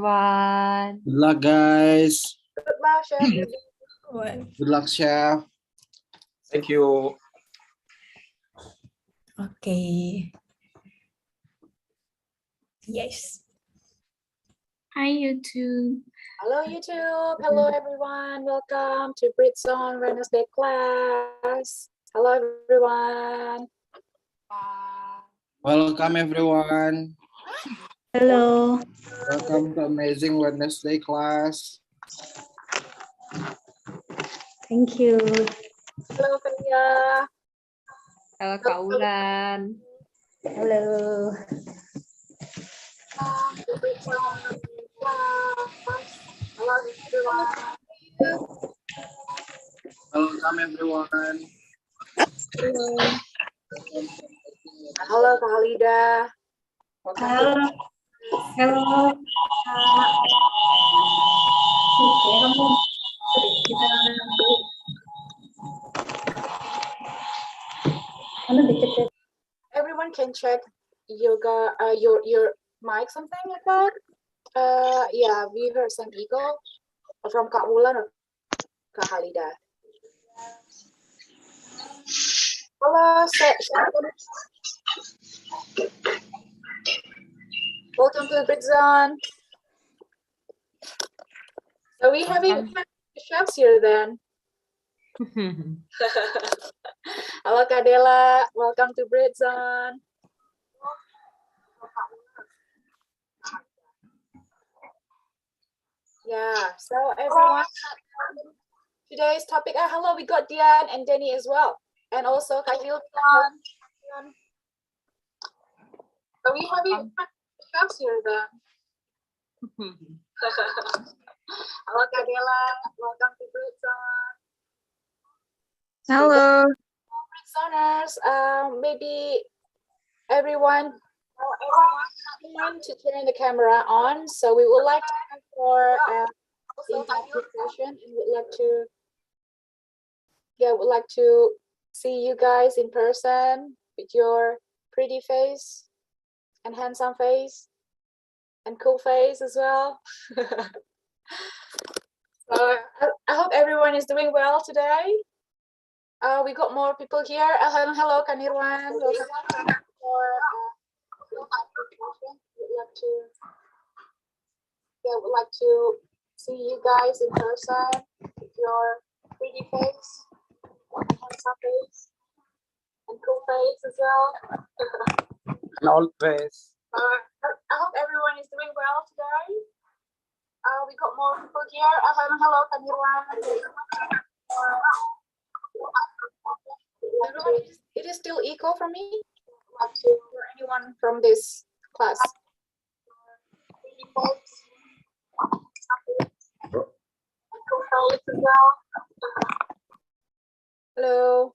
everyone. Good luck, guys. Good luck, Chef. Good luck, Chef. Thank you. Okay. Yes. Hi, YouTube. Hello, YouTube. Hello, everyone. Welcome to Britzone Wednesday class. Hello, everyone. Welcome, everyone. Hello. Welcome to Amazing Wednesday class. Thank you. Hello, Kalia. Halo Kak Ulan. Hello. To Britzone class. Hello, everyone. Welcome, everyone. Hello, Kak Halida. Halo. Halo. Everyone can check your mic, something like that. Yeah, we heard some echo from Kak Wulan or Kak Halida. Hello, welcome to the Britzone. So we having chefs here then. Halo Kak Dela, welcome to Britzone. Yeah, so everyone, today's topic, hello, we got Dian and Denny as well, and also Kak Hilton. So we having chefs here then. Halo Kak Dela, welcome to Britzone. Hello. Britzoners, maybe everyone to turn the camera on. So we would like to have for interview session, and would like to see you guys in person with your pretty face and handsome face and cool face as well. So I hope everyone is doing well today. We got more people here. Hello, Kanirwan. Would like to see you guys in person with your pretty face, handsome face, and cool face as well. An old face. I hope everyone is doing well today. We got more people here. Hello, Kanirwan. Everyone, it is still echo from me. For anyone from this class. Hello.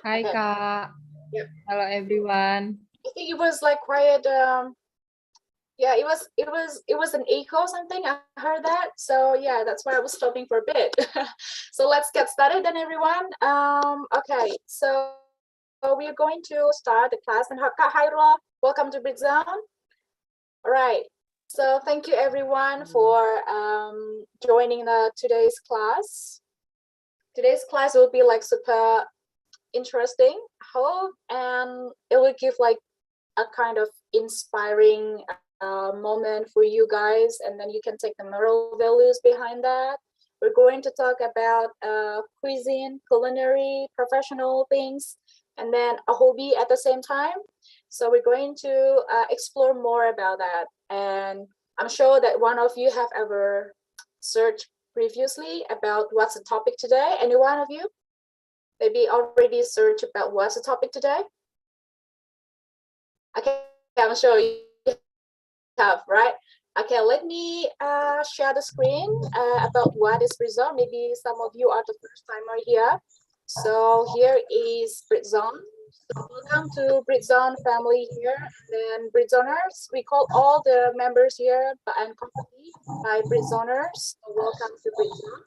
Hai Okay. Kak. Yep. Hello everyone. I think it was like quiet. Yeah, it was an echo or something. I heard that. So yeah, that's why I was stopping for a bit. So let's get started then, everyone. Okay, so we are going to start the class. And Kak Hairul, welcome to Britzone. All right. So thank you everyone for joining today's class. Today's class will be like super interesting, I hope, and it will give like a kind of inspiring moment for you guys, and then you can take the moral values behind that. We're going to talk about cuisine, culinary, professional things, and then a hobby at the same time. So we're going to explore more about that. And I'm sure that one of you have ever searched previously about what's the topic today. Any one of you? Maybe already searched about what's the topic today? Okay, I'm sure you have, right? Okay, let me share the screen about what is Britzone. Maybe some of you are the first timer here. So here is Britzone. So welcome to Britzone family here. And Britzoners, we call all the members here and company by Britzoners. So welcome to Britzone.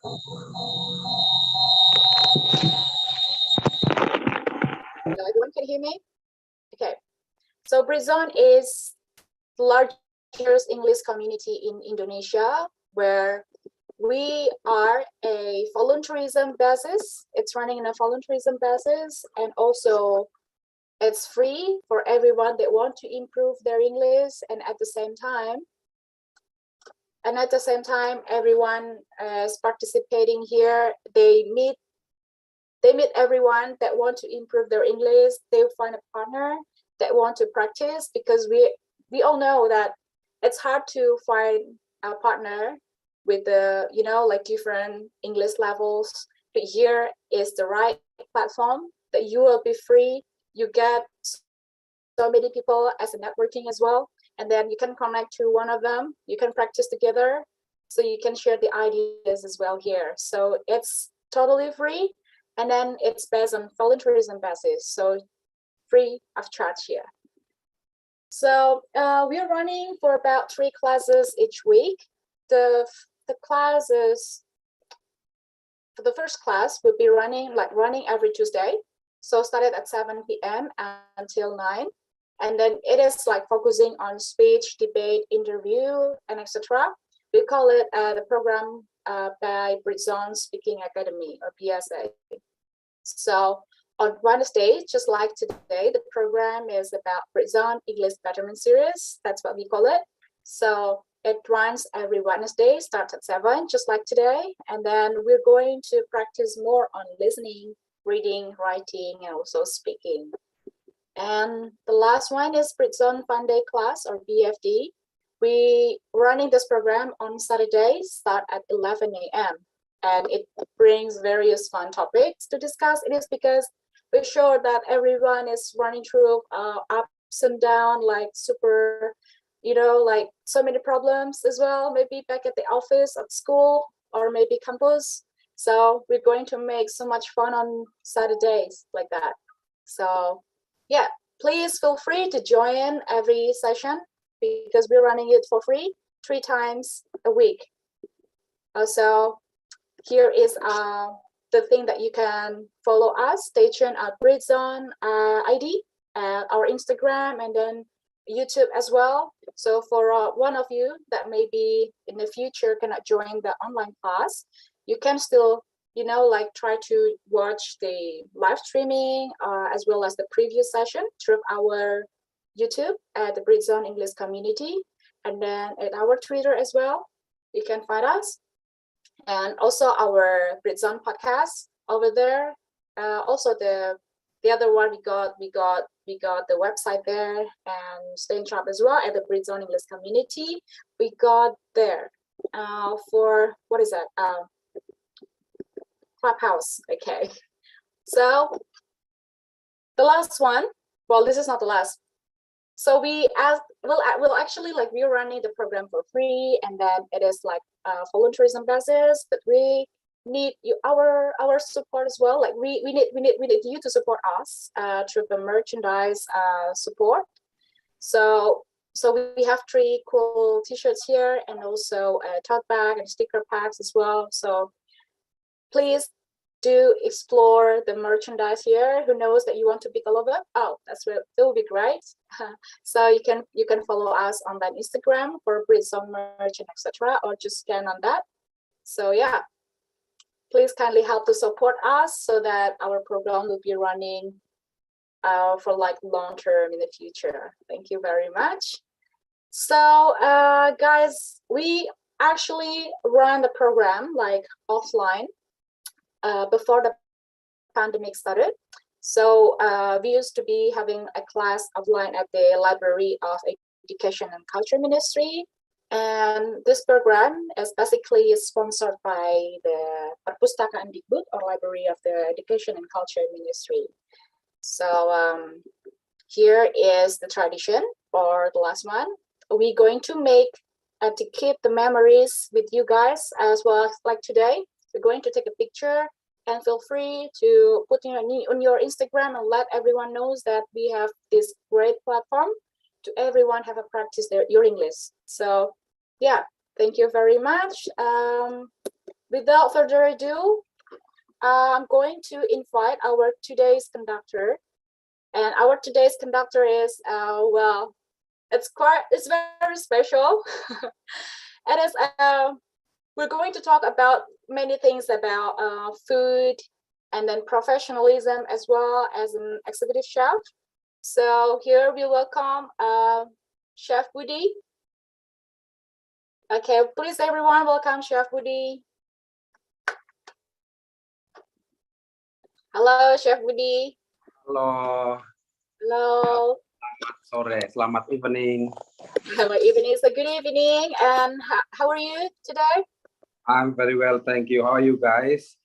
Hello, everyone can hear me? Okay. So Britzone is largest English community in Indonesia, where we are a volunteerism basis. It's running in a volunteerism basis, and also it's free for everyone that want to improve their English. And at the same time, everyone is participating here. They meet everyone that want to improve their English. They find a partner that want to practice, because we all know that it's hard to find a partner with the, you know, like different English levels. But here is the right platform that you will be free. You get so many people as a networking as well. And then you can connect to one of them. You can practice together. So you can share the ideas as well here. So it's totally free. And then it's based on volunteerism basis. So free of charge here. So we are running for about 3 classes each week. The classes, for the first class, will be running every Tuesday. So started at 7 p.m. until 9. And then it is like focusing on speech, debate, interview, and etc. We call it the program by Britzone Speaking Academy, or BSA. So on Wednesday, just like today, the program is about Britzone English Betterment series. That's what we call it. So it runs every Wednesday, starts at 7, just like today. And then we're going to practice more on listening, reading, writing, and also speaking. And the last one is Britzone Fun Day class, or BFD. We running this program on Saturdays, start at 11 a.m. And it brings various fun topics to discuss. It is because we're sure that everyone is running through ups and downs, like super, you know, like so many problems as well, maybe back at the office, at school, or maybe campus. So we're going to make so much fun on Saturdays like that. So yeah, please feel free to join every session, because we're running it for free 3 times a week. Also, here is the thing that you can follow us. Stay tuned at Britzone ID, our Instagram, and then YouTube as well. So for one of you that maybe in the future cannot join the online class, you can still, you know, like try to watch the live streaming as well as the previous session through our YouTube at the Britzone English community, and then at our Twitter as well. You can find us, and also our Britzone podcast over there. Also the other one, we got the website there, and stay in touch as well at the Britzone English community. We got there for, what is that? Clubhouse. Okay. So the last one, well, this is not the last. So we will actually, like, we're running the program for free, and then it is like volunteerism basis, but we need our support as well. Like we need you to support us through the merchandise support. So we have 3 cool t-shirts here, and also a tote bag and sticker packs as well. So please do explore the merchandise here. Who knows that you want to pick all of it? Oh, that will be great. So you can follow us on that Instagram for Britzone merch and etc., or just scan on that. So yeah, please kindly help to support us so that our program will be running for like long term in the future. Thank you very much. So guys, we actually run the program like offline before the pandemic started. So we used to be having a class offline at the Library of Education and Culture Ministry. And this program is basically sponsored by the Perpustakaan Dikbud, or Library of the Education and Culture Ministry. So here is the tradition for the last one. We're going to make, to keep the memories with you guys as well as like today, we're going to take a picture, and feel free to put on your Instagram and let everyone knows that we have this great platform to everyone have a practice your English. So yeah, thank you very much. Without further ado, I'm going to invite our today's conductor. And our today's conductor is, well, it's very special. And as we're going to talk about many things about food and then professionalism as well as an executive chef. So here we welcome Chef Budi. Okay, please everyone welcome Chef Budi. Hello, Chef Budi. Halo, Hello. sore, selamat evening. Hello, evening. So good evening. And how are you today? I'm very well, thank you. How are you guys?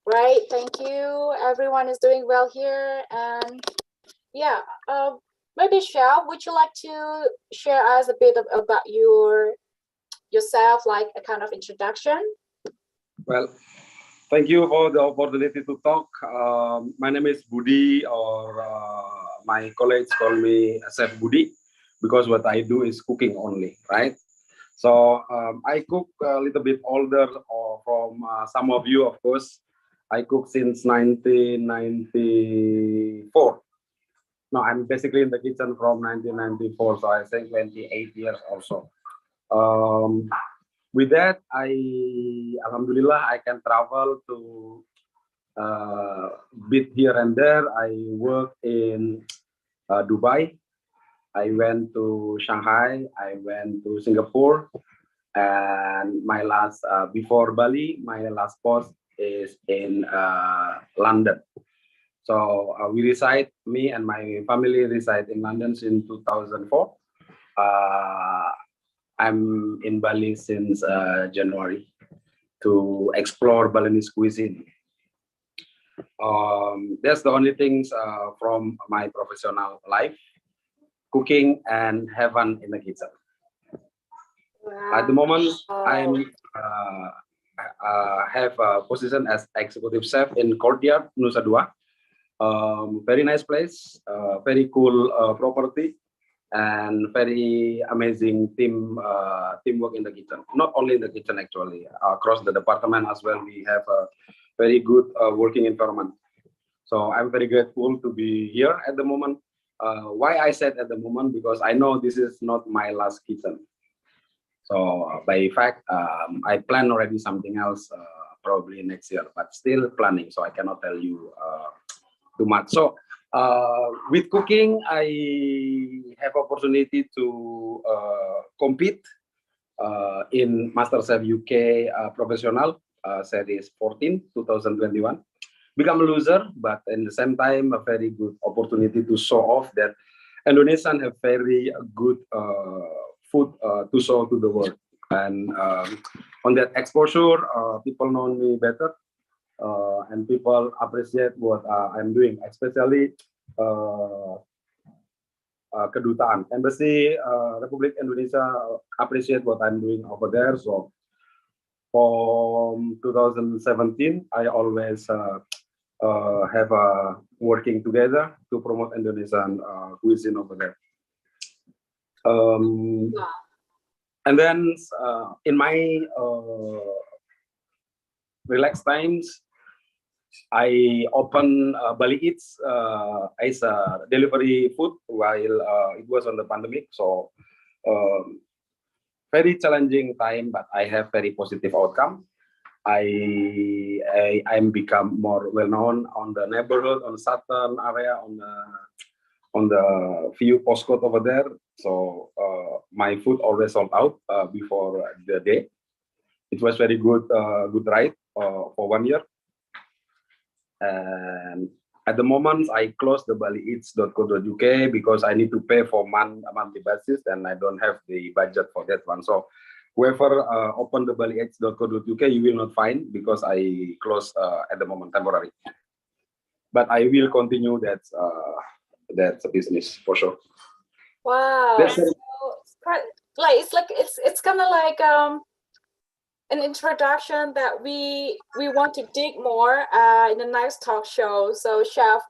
Right, thank you. Everyone is doing well here. And yeah, maybe Chef, would you like to share us a bit about yourself, like a kind of introduction? Well, thank you for the opportunity to talk. My name is Budi, or my colleagues call me Chef Budi, because what I do is cooking only, right? So I cook a little bit older from some of you, of course. I cook since 1994. No, I'm basically in the kitchen from 1994, so I think 28 years or so. With that, Alhamdulillah, I can travel to bit here and there. I work in Dubai. I went to Shanghai. I went to Singapore. And my last, before Bali, my last post is in London. So we reside, me and my family reside in London since 2004. I'm in Bali since January to explore Balinese cuisine. That's the only things from my professional life, cooking and heaven in the kitchen. Wow. At the moment, I'm have a position as executive chef in Courtyard Nusa Dua. Very nice place, very cool property, and very amazing teamwork in the kitchen. Not only in the kitchen, actually, across the department as well. We have a very good working environment. So I'm very grateful to be here at the moment. Why I said at the moment, because I know this is not my last kitchen. So by fact, I plan already something else probably next year, but still planning. So I cannot tell you too much. So with cooking, I have opportunity to compete in MasterChef UK Professional Series 14, 2021. Become a loser, but in the same time, a very good opportunity to show off that Indonesian have very good food to show to the world. And on that exposure, people know me better. And people appreciate what I'm doing, especially Kedutaan, Embassy, Republic Indonesia appreciate what I'm doing over there. So from 2017, I always have working together to promote Indonesian cuisine over there. And then in my relaxed times, I open Bali Eats as a delivery food while it was on the pandemic. So very challenging time, but I have very positive outcome. I'm become more well known on the neighborhood, on certain area, on the few postcode over there. So my food always sold out before the day. It was very good, good ride for 1 year. And at the moment, I closed the balieats.co.uk because I need to pay for monthly basis, and I don't have the budget for that one. So whoever open the balieats.co.uk, you will not find because I close at the moment temporary. But I will continue that business for sure. Wow. That's so it's kind of like an introduction that we want to dig more in the next talk show. So Chef,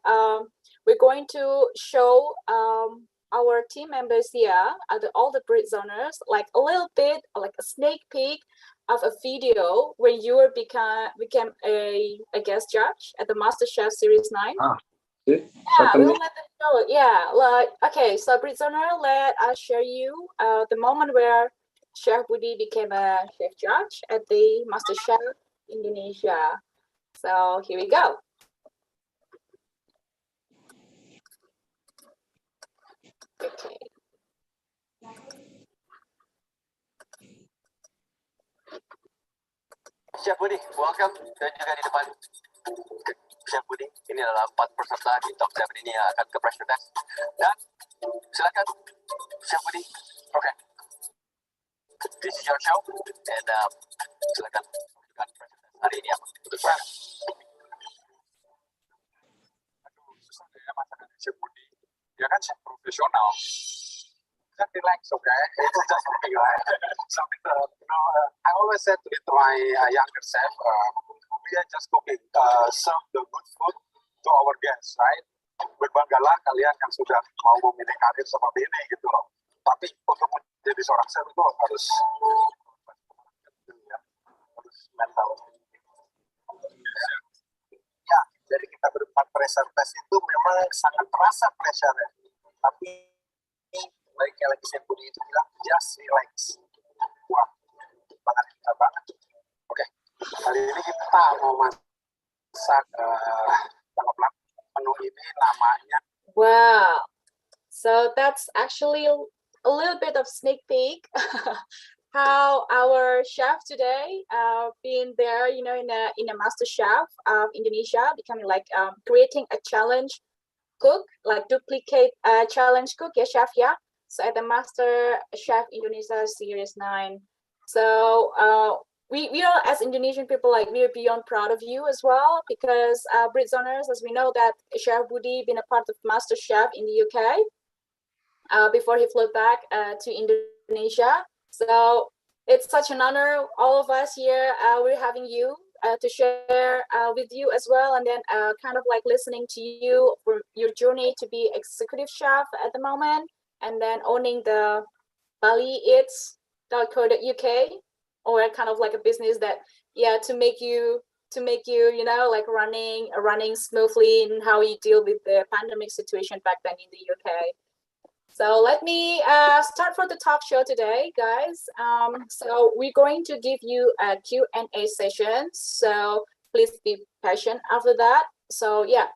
we're going to show our team members here, all the Britzoners, like a little bit, like a sneak peek of a video when you became a guest judge at the MasterChef Series 9. See? Yeah, Certainly. we'll let them know. Yeah, like okay. So Britzone, let us share you the moment where Chef Budi became a chef judge at the Master Chef Indonesia. So here we go. Okay. Chef Budi, welcome. Dan juga di depan Chef Budi, ini adalah 4 peserta di Top 7 ini yang akan ke pressure test. Dan silakan Chef Budi. Okay. This is your show. And silakan pressure test hari ini apa? Untuk Chef. Aduh, susah ya masakan Chef Budi. Dia kan chef profesional. Just relax, okay? It's just okay, right? Something I always said to my younger chef, we are just cooking, serve the good food to our guests, right? Berbanggalah kalian yang sudah mau memilih karir seperti ini gitu loh. Tapi untuk menjadi seorang chef itu harus mental. Ya, jadi kita berempat pressure test itu memang sangat terasa pressure-nya. Tapi baik yang lagi saya Budi itu bilang just relax. Wah, banget kita banget. Oke, kali ini kita mau masak menu ini namanya. Wow. So that's actually a little bit of sneak peek how our chef today being there, you know, in a master chef of Indonesia, becoming like creating a challenge cook, like duplicate challenge cook, yeah, chef, yeah. So at the Master Chef Indonesia Series 9. So we are, as Indonesian people, like we are beyond proud of you as well, because Britzoners, as we know that Chef Budi been a part of Master Chef in the UK before he flew back to Indonesia. So it's such an honor, all of us here, we're having you to share with you as well, and then kind of like listening to you for your journey to be executive chef at the moment, and then owning the BaliEats.co.uk, or kind of like a business that, yeah, to make you, you know, like running smoothly, and how you deal with the pandemic situation back then in the UK. So let me start for the talk show today, guys. So we're going to give you a Q&A session. So please be patient after that. So yeah,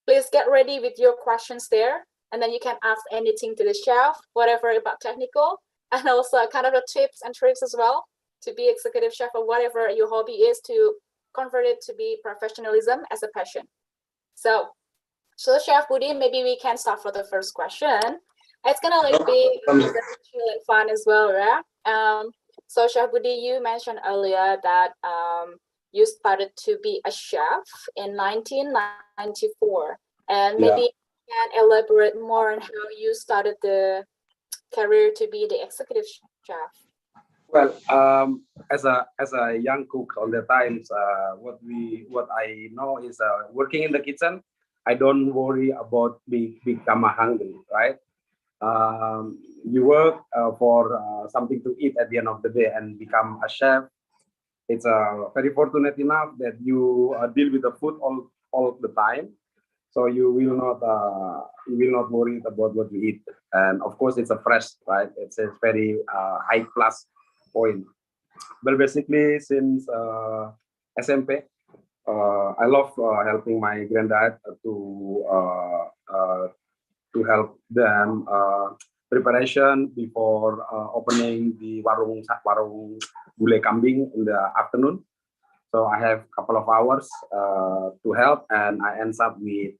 please get ready with your questions there. And then you can ask anything to the chef, whatever about technical, and also kind of the tips and tricks as well to be executive chef, or whatever your hobby is, to convert it to be professionalism as a passion. So Chef Budi, maybe we can start for the first question. It's gonna like be very chill and fun as well, right? So Chef Budi, you mentioned earlier that you started to be a chef in 1994, and maybe you can elaborate more on how you started the career to be the executive chef. Well, as a young cook on the times, what I know is working in the kitchen, I don't worry about become hungry, right? You work for something to eat at the end of the day and become a chef. It's very fortunate enough that you deal with the food all the time, so you will not worry about what you eat. And of course, it's a fresh, right? It's a very high plus point. But basically, since SMP, I love helping my granddad to help them preparation before opening the warung gulai kambing in the afternoon. So I have a couple of hours to help, and I end up with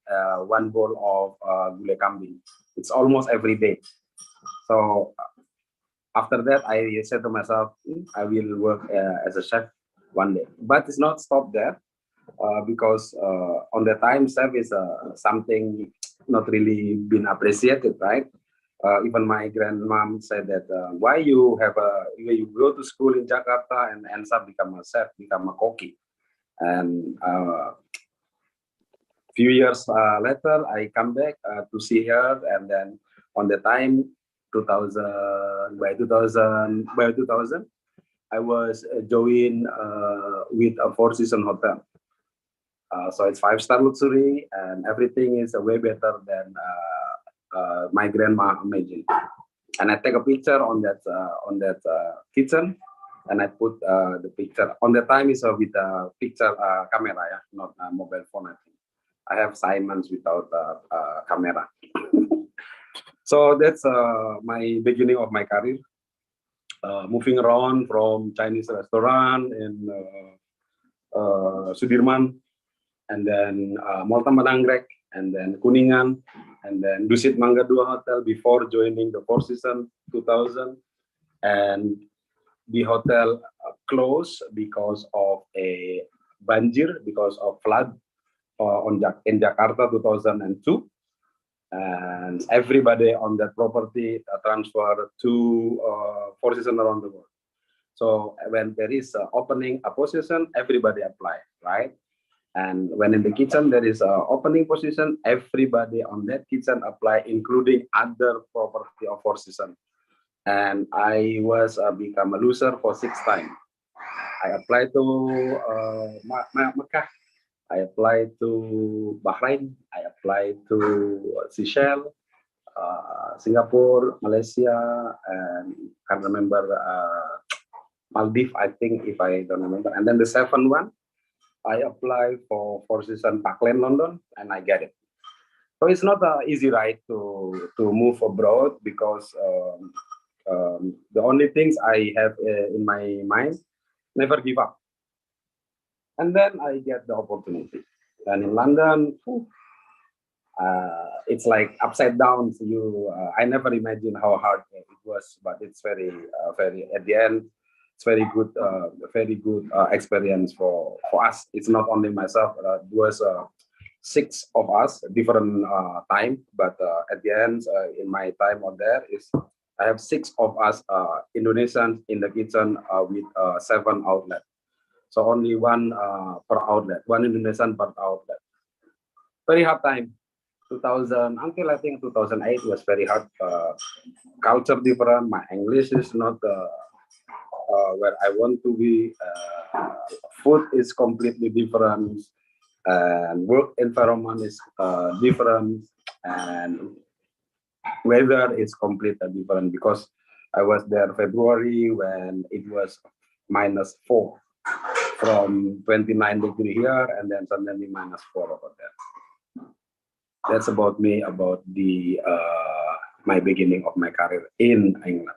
one bowl of gulai kambing. It's almost every day. So after that, I said to myself, I will work as a chef one day. But it's not stopped there, because on the time, chef is something not really been appreciated, right? Even my grandmom said that why you go to school in Jakarta and ends up become a chef, become a cocky. And few years later, I come back to see her, and then on the time 2000, I was joined with a Four Seasons hotel. So it's 5-star luxury, and everything is way better than my grandma imagined. And I take a picture on that kitchen, and I put the picture. On the time is with a picture camera, yeah, not a mobile phone. I think I have Simons without camera. So that's my beginning of my career. Moving around from Chinese restaurant in Sudirman, and then Mall Taman Anggrek, and then Kuningan, and then Dusit Mangga 2 Hotel before joining the Four Seasons 2000. And the hotel closed because of a banjir, because of flood in Jakarta 2002. And everybody on that property transferred to Four Seasons around the world. So when there is opening a position, everybody apply, right? And when in the kitchen there is a opening position, everybody on that kitchen apply, including other property of Four Seasons. And I was become a loser for 6 times. I applied to Mecca. I applied to Bahrain. I applied to Seychelles, Singapore, Malaysia, and can't remember Maldives, I think, if I don't remember. And then the 7th one, I applied for Four Seasons Park Lane, London, and I get it. So it's not an easy ride to move abroad, because the only things I have in my mind, never give up. And then I get the opportunity. And in London, it's like upside down. So I never imagined how hard it was, but it's very at the end, it's very good experience for us. It's not only myself. It was 6 of us, different time, but at the end, in my time on there I have 6 of us Indonesians in the kitchen with 7 outlets. So only 1 per outlet, 1 Indonesian per outlet. Very hard time. 2000 until I think 2008 was very hard. Culture different. My English is not where I want to be. Food is completely different, and work environment is different, and weather is completely different, because I was there February when it was -4 from 29 degree here, and then suddenly -4 over there. That's about me, about the my beginning of my career in England.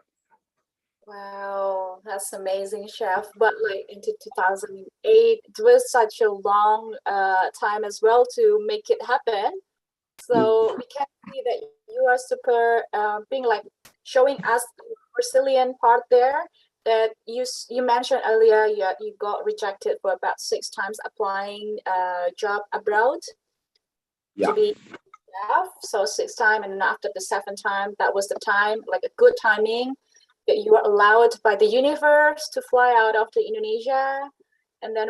Wow, that's amazing, chef. But like into 2008, it was such a long time as well to make it happen. So we can see that you are super being like showing us the Brazilian part there. That you mentioned earlier, you got rejected for about 6 times applying job abroad to be chef. So 6 times, and then after the 7th time, that was the time, like a good timing, that you are allowed by the universe to fly out of Indonesia. And then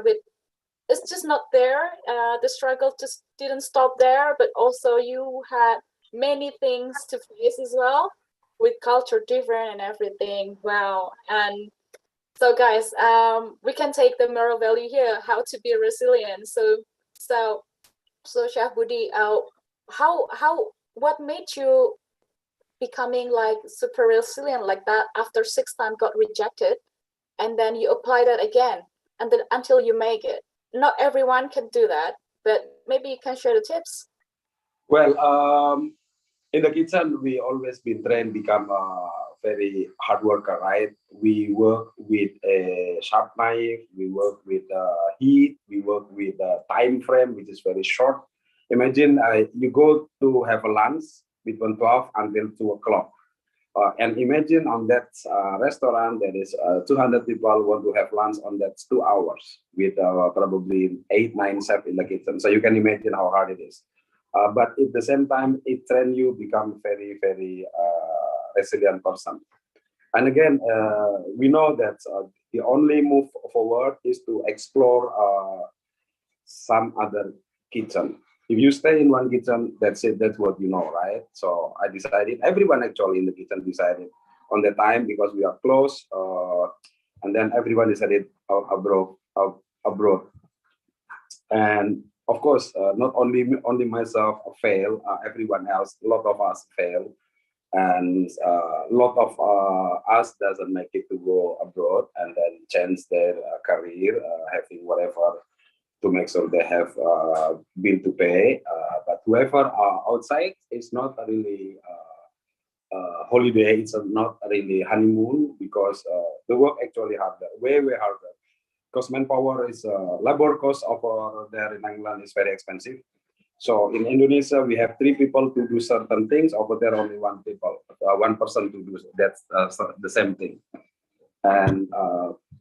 it's just not there. The struggle just didn't stop there, but also you had many things to face as well, with culture different and everything. Wow. And so guys, we can take the moral value here, how to be resilient. So Chef Budi, what made you becoming like super resilient like that after 6 times got rejected, and then you apply that again, and then until you make it? Not everyone can do that, but maybe you can share the tips. Well, in the kitchen, we always been trained become a very hard worker, right? We work with a sharp knife, we work with heat, we work with a time frame which is very short. Imagine you go to have a lunch between 12 until 2 o'clock. And imagine on that restaurant, there is 200 people want to have lunch on that 2 hours with probably 8-9 chefs in the kitchen. So you can imagine how hard it is. But at the same time, it trains you become very, very resilient person. And again, we know that the only move forward is to explore some other kitchen. If you stay in one kitchen, that's it. That's what you know, right? So I decided, everyone actually in the kitchen decided on the time, because we are close, and then everyone decided abroad. And of course, not only myself fail, everyone else, a lot of us fail, and a lot of us doesn't make it to go abroad and then change their career, having whatever to make sure they have bill to pay. But whoever outside is not really holiday. It's not really honeymoon because the work actually harder, way harder. Because manpower is labor cost over there in England is very expensive. So in Indonesia we have 3 people to do certain things. Over there only 1 person to do that's the same thing. And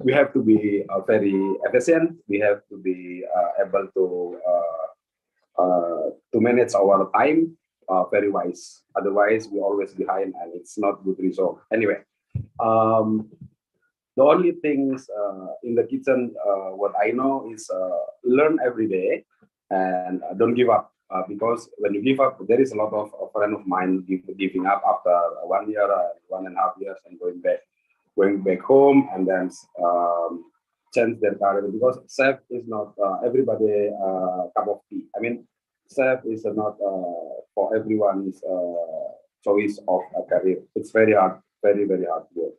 we have to be very efficient. We have to be able to manage our time very wise. Otherwise, we always behind, and it's not good result. Anyway, the only things in the kitchen what I know is learn every day and don't give up. Because when you give up, there is a lot of a friend of mine giving up after 1 year, 1.5 years, and going back home and then change their career, because chef is not everybody cup of tea. I mean, chef is not for everyone's choice of a career. It's very hard, very hard work.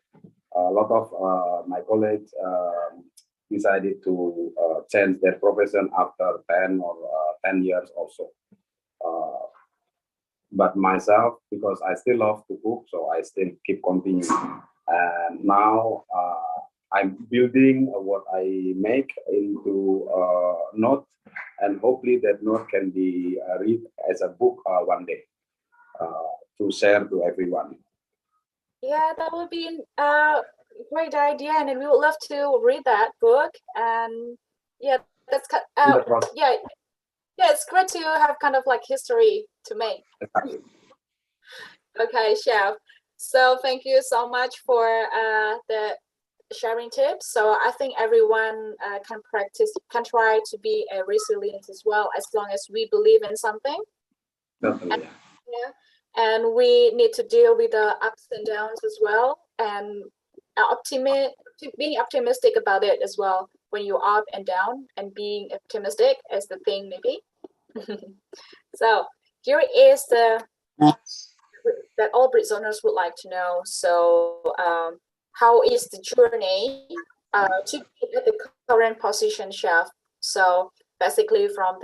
A lot of my colleagues decided to change their profession after 10 years or so. But myself, because I still love to cook, so I still keep continuing. And now I'm building what I make into note, and hopefully that note can be read as a book one day to share to everyone. Yeah, that would be a great idea, and we would love to read that book. And yeah, that's yeah, it's great to have kind of like history to make. Exactly. Okay, chef. So thank you so much for the sharing tips. So I think everyone can try to be resilient as well, as long as we believe in something. Definitely. Yeah, and we need to deal with the ups and downs as well, and being optimistic about it as well. When you're up and down, and being optimistic is the thing, maybe. So here is that all Britzoners would like to know. So how is the journey to be at the current position, chef? So basically from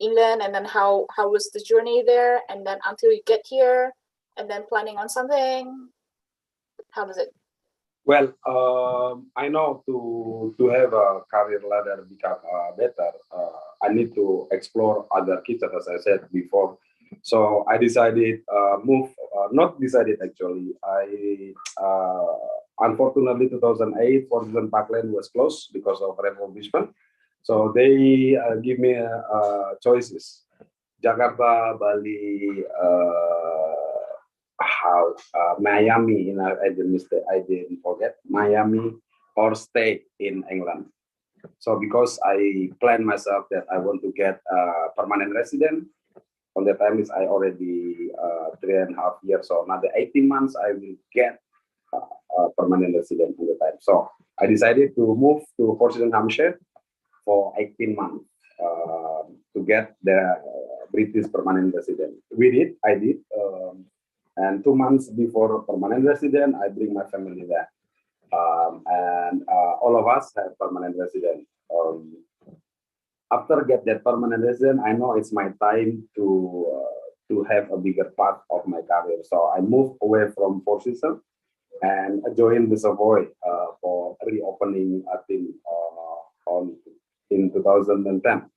England, and then how was the journey there, and then until you get here, and then planning on something. How was it? Well, I know to have a career ladder become better, I need to explore other kitchens, as I said before. So I decided not decided actually. I unfortunately 2008 Fortune Parkland was closed because of refurbishment. So they give me choices: Jakarta, Bali, Miami. I didn't forget Miami, or stay in England. So because I planned myself that I want to get a permanent resident. On the time is I already 3.5 years, so another 18 months I will get a permanent resident on the time. So I decided to move to Portsmouth, Hampshire for 18 months to get the British permanent resident. I did. And 2 months before permanent resident, I bring my family there. And all of us have permanent resident. After get that permanent resident, I know it's my time to have a bigger part of my career. So I moved away from Four Seasons and joined the Savoy for reopening a team in 2010.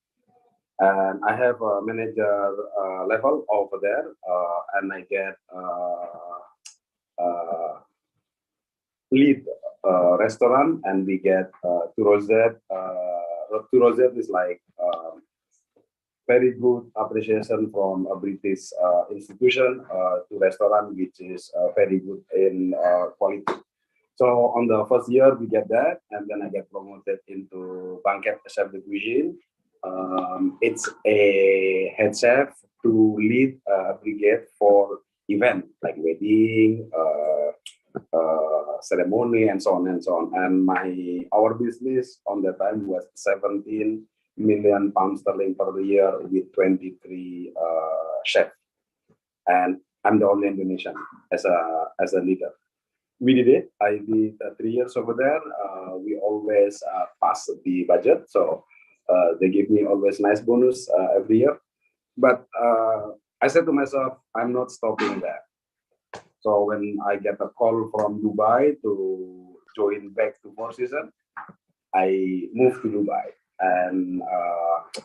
And I have a manager level over there, and I get lead restaurant, and we get two rosette. Two rosette is like very good appreciation from a British institution to restaurant, which is very good in quality. So on the first year we get that, and then I get promoted into banquet chef de cuisine. It's a head chef to lead a brigade for event like wedding, ceremony, and so on and so on. And our business on that time was 17 million pounds sterling per year with 23 chefs, and I'm the only Indonesian as a leader. We did it. I did 3 years over there. We always pass the budget, so they give me always nice bonus every year. But I said to myself, I'm not stopping there. So when I get a call from Dubai to join back to Four Seasons, I moved to Dubai, and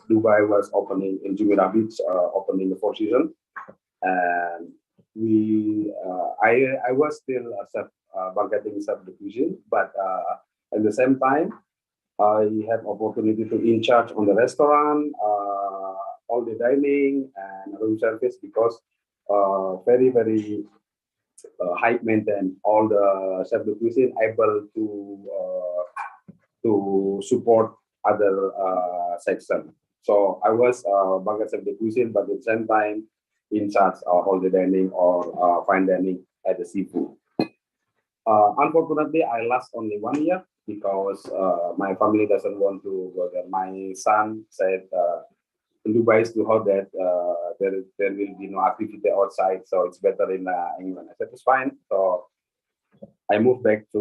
Dubai was opening in Jumeirah Beach, opening the Four Seasons, and I was still marketing self the cuisine, but at the same time I had opportunity to in charge on the restaurant, all the dining and room service, because very high maintain all the chef de cuisine able to support other section. So I was market chef de cuisine, but at the same time in charge of all the dining or fine dining at the seafood. Unfortunately, I last only 1 year because my family doesn't want to go there. My son said in Dubai is too hot that there will be no activity outside, so it's better in England. I said it's fine. So I moved back to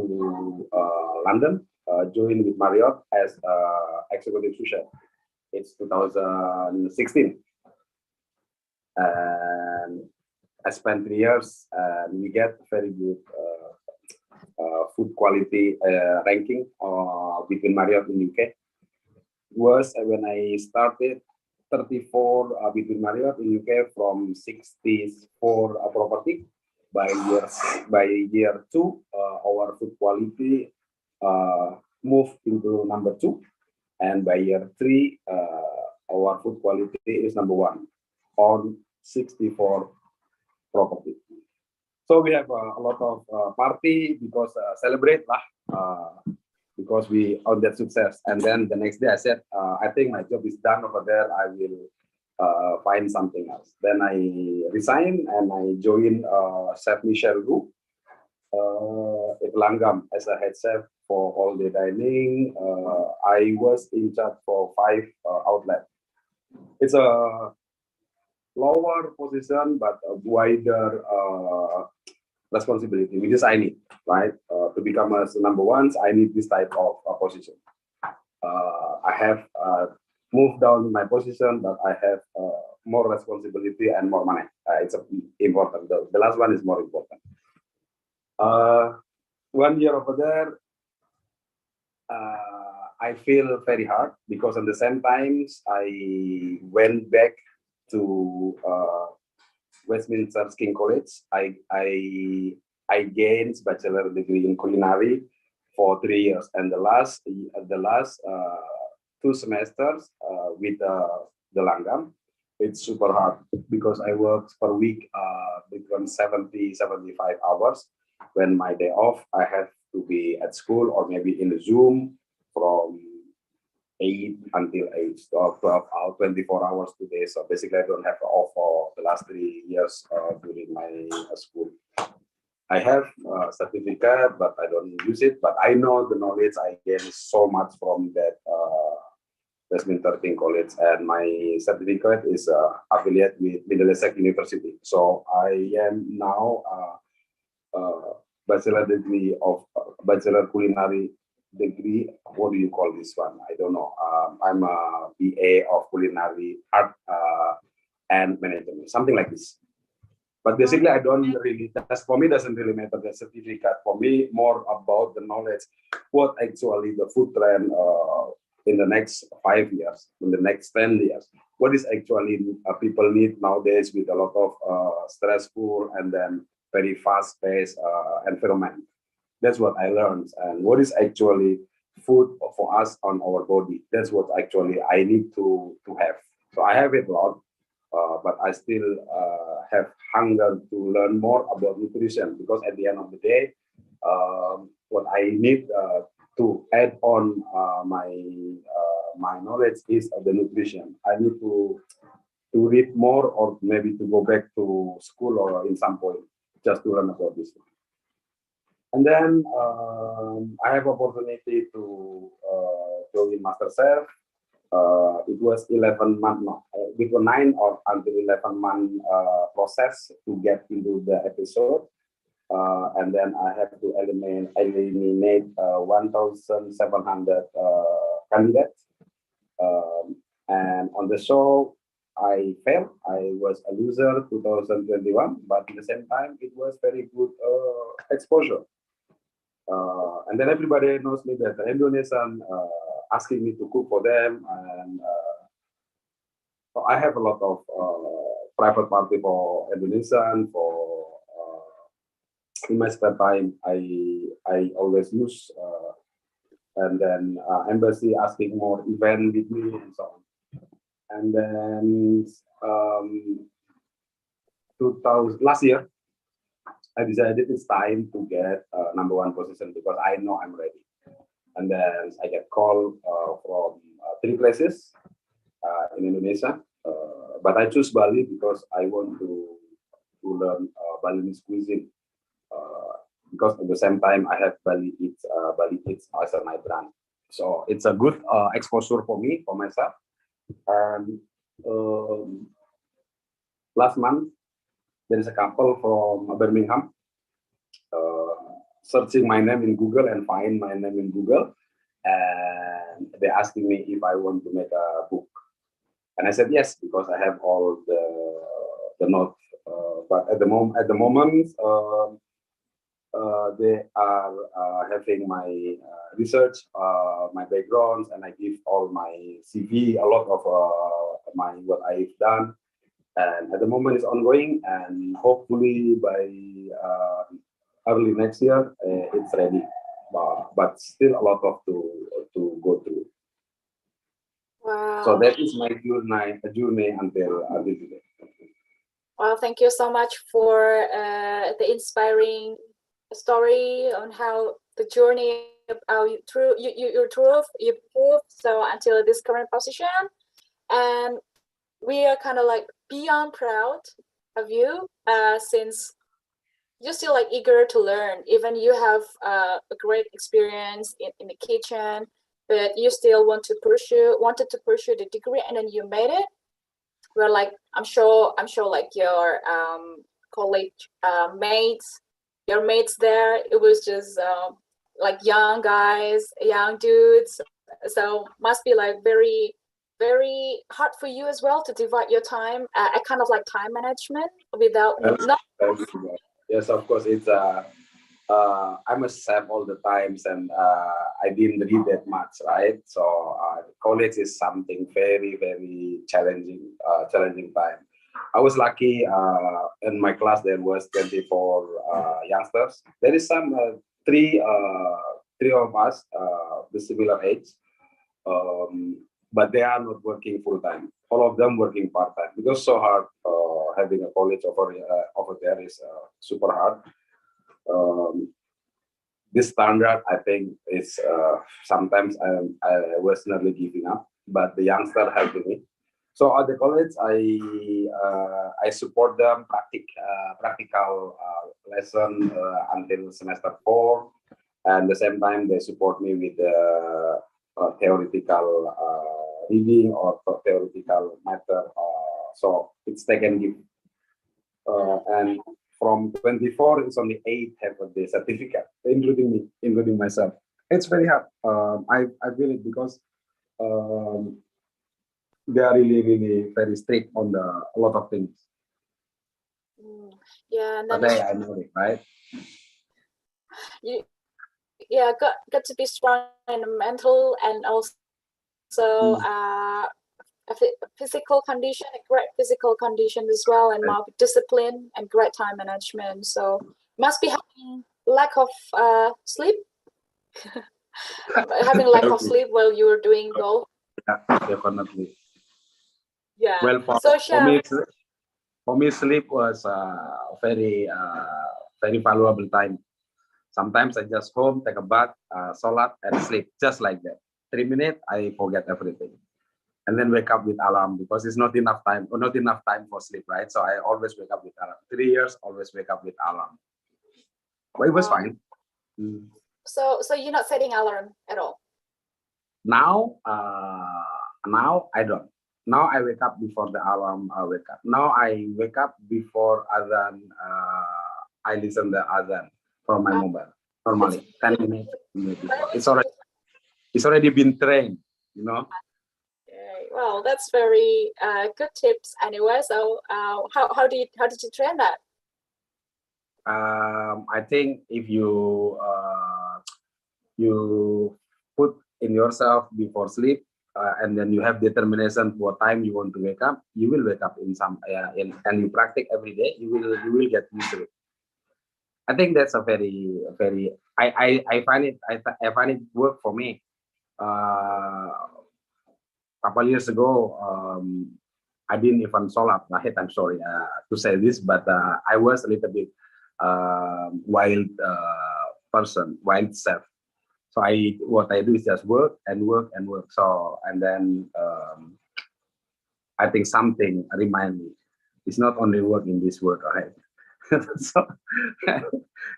London, joined with Marriott as executive sous chef. It's 2016, and I spent 3 years, and we get very good food quality ranking between Marriott in UK. Was when I started 34 between Marriott in UK from 64 property. By year 2, our food quality moved into number 2, and by year 3, our food quality is number 1 on 64 property. So we have a lot of party because celebrate lah, because we on that success. And then the next day I said, I think my job is done over there. I will find something else. Then I resigned and I joined Chef Michel Roux at Langgam as a head chef for all the dining. I was in charge for 5 outlets. It's a lower position, but a wider responsibility, which is I need, right? To become a number 1, I need this type of position. I have moved down my position, but I have more responsibility and more money. It's important. The last one is more important. 1 year over there, I feel very hard because at the same times I went back to Westminster King College. I gained bachelor degree in culinary for 3 years, and the last 2 semesters with the Langgam, it's super hard because I worked per week between 70-75 hours. When my day off, I have to be at school or maybe in the Zoom from 8 until 8, 12 hours, 24 hours today. So basically, I don't have off for the last 3 years during my school. I have a certificate, but I don't use it. But I know the knowledge I gained so much from that Westminster King College, and my certificate is affiliated with Middlesex University. So I am now bachelor degree of bachelor culinary degree. What do you call this one? I don't know. I'm a BA of culinary art and management, something like this. But basically, I don't really. For me, doesn't really matter the certificate. For me, more about the knowledge. What actually the food trend in the next 5 years, in the next 10 years. What is actually people need nowadays with a lot of stressful and then very fast-paced environment. That's what I learned. And what is actually food for us on our body? That's what actually I need to have. So I have it a lot, but I still have hunger to learn more about nutrition, because at the end of the day, what I need to add on my knowledge is the nutrition. I need to read more, or maybe to go back to school or in some point just to learn about this. And then I have opportunity to join MasterChef It was 11 month, no, between 9 or until 11-month process to get into the episode. And then I have to eliminate 1,700 candidates. And on the show, I failed. I was a loser 2021, but at the same time, it was very good exposure. And then everybody knows me better. Indonesian asking me to cook for them, and so I have a lot of private party for Indonesian. For in my spare time, I always use, and then embassy asking more event with me and so on. And then last year, I decided it's time to get #1 position because I know I'm ready. And then I get called from 3 places in Indonesia, but I choose Bali because I want to learn Balinese cuisine. Because at the same time I have Bali Eats as my brand, so it's a good exposure for me, for myself. And last month there is a couple from Birmingham searching my name in Google and find my name in Google, and they asking me if I want to make a book, and I said yes because I have all the notes. But at the moment, they are having my research, my backgrounds, and I give all my CV, a lot of what I've done, and at the moment it's ongoing, and hopefully by early next year it's ready, but still a lot of to go through. Wow. So that is my journey until today. Well, thank you so much for the inspiring story on how the journey of how you proved so until this current position. And we are kind of like beyond proud of you, since you're still like eager to learn. Even you have a great experience in the kitchen, but you still wanted to pursue the degree, and then you made it. We're like, I'm sure like your college mates, your mates there, it was just like young guys, young dudes. So must be like very, very hard for you as well to divide your time, a kind of like time management without not. Yes, of course. It's I must have all the times, and I didn't read that much, right? So college is something very, very challenging time. I was lucky. In my class there was 24 youngsters. There is some three of us the similar age, but they are not working full time. All of them working part time because so hard. Having a college over there is super hard. This standard, I think, is sometimes I was nearly giving up, but the youngster helping me. So at the college, I support them practical lesson until semester 4, and the same time they support me with the theoretical reading or theoretical matter. So it's take and give, and from 24, it's only 8 have the certificate, including me, including myself. It's very hard. I feel it because they are really, really very strict on a lot of things. Yeah, and But then I know it, right? Yeah, got to be strong in the mental and also physical condition, a great physical condition as well, and more discipline and great time management. So must be having lack of sleep, having lack of sleep while you were doing golf. Yeah, definitely. Yeah. Well, So for me, sleep was very very valuable time. Sometimes I just home, take a bath, salat, and sleep just like that. 3 minutes, I forget everything, and then wake up with alarm because it's not enough time for sleep, right? So I always wake up with alarm. 3 years, always wake up with alarm. But it was fine. So you're not setting alarm at all? Now Now I don't. Now I wake up before the alarm wake up. Now I wake up before azan. I listen the azan from my mobile normally. 10 minutes before. It's already been trained. You know. Okay, well, that's very good tips anyway. So how did you train that? I think if you you put in yourself before sleep, and then you have determination what time you want to wake up, you will wake up in some and you practice every day, you will get used to it. I think that's a very I find it I find it work for me. Couple years ago, I didn't even salat. I'm sorry to say this, but I was a little bit wild person, wild self. So what I do is just work and work and work. So and then I think something remind me. It's not only work in this world, right? So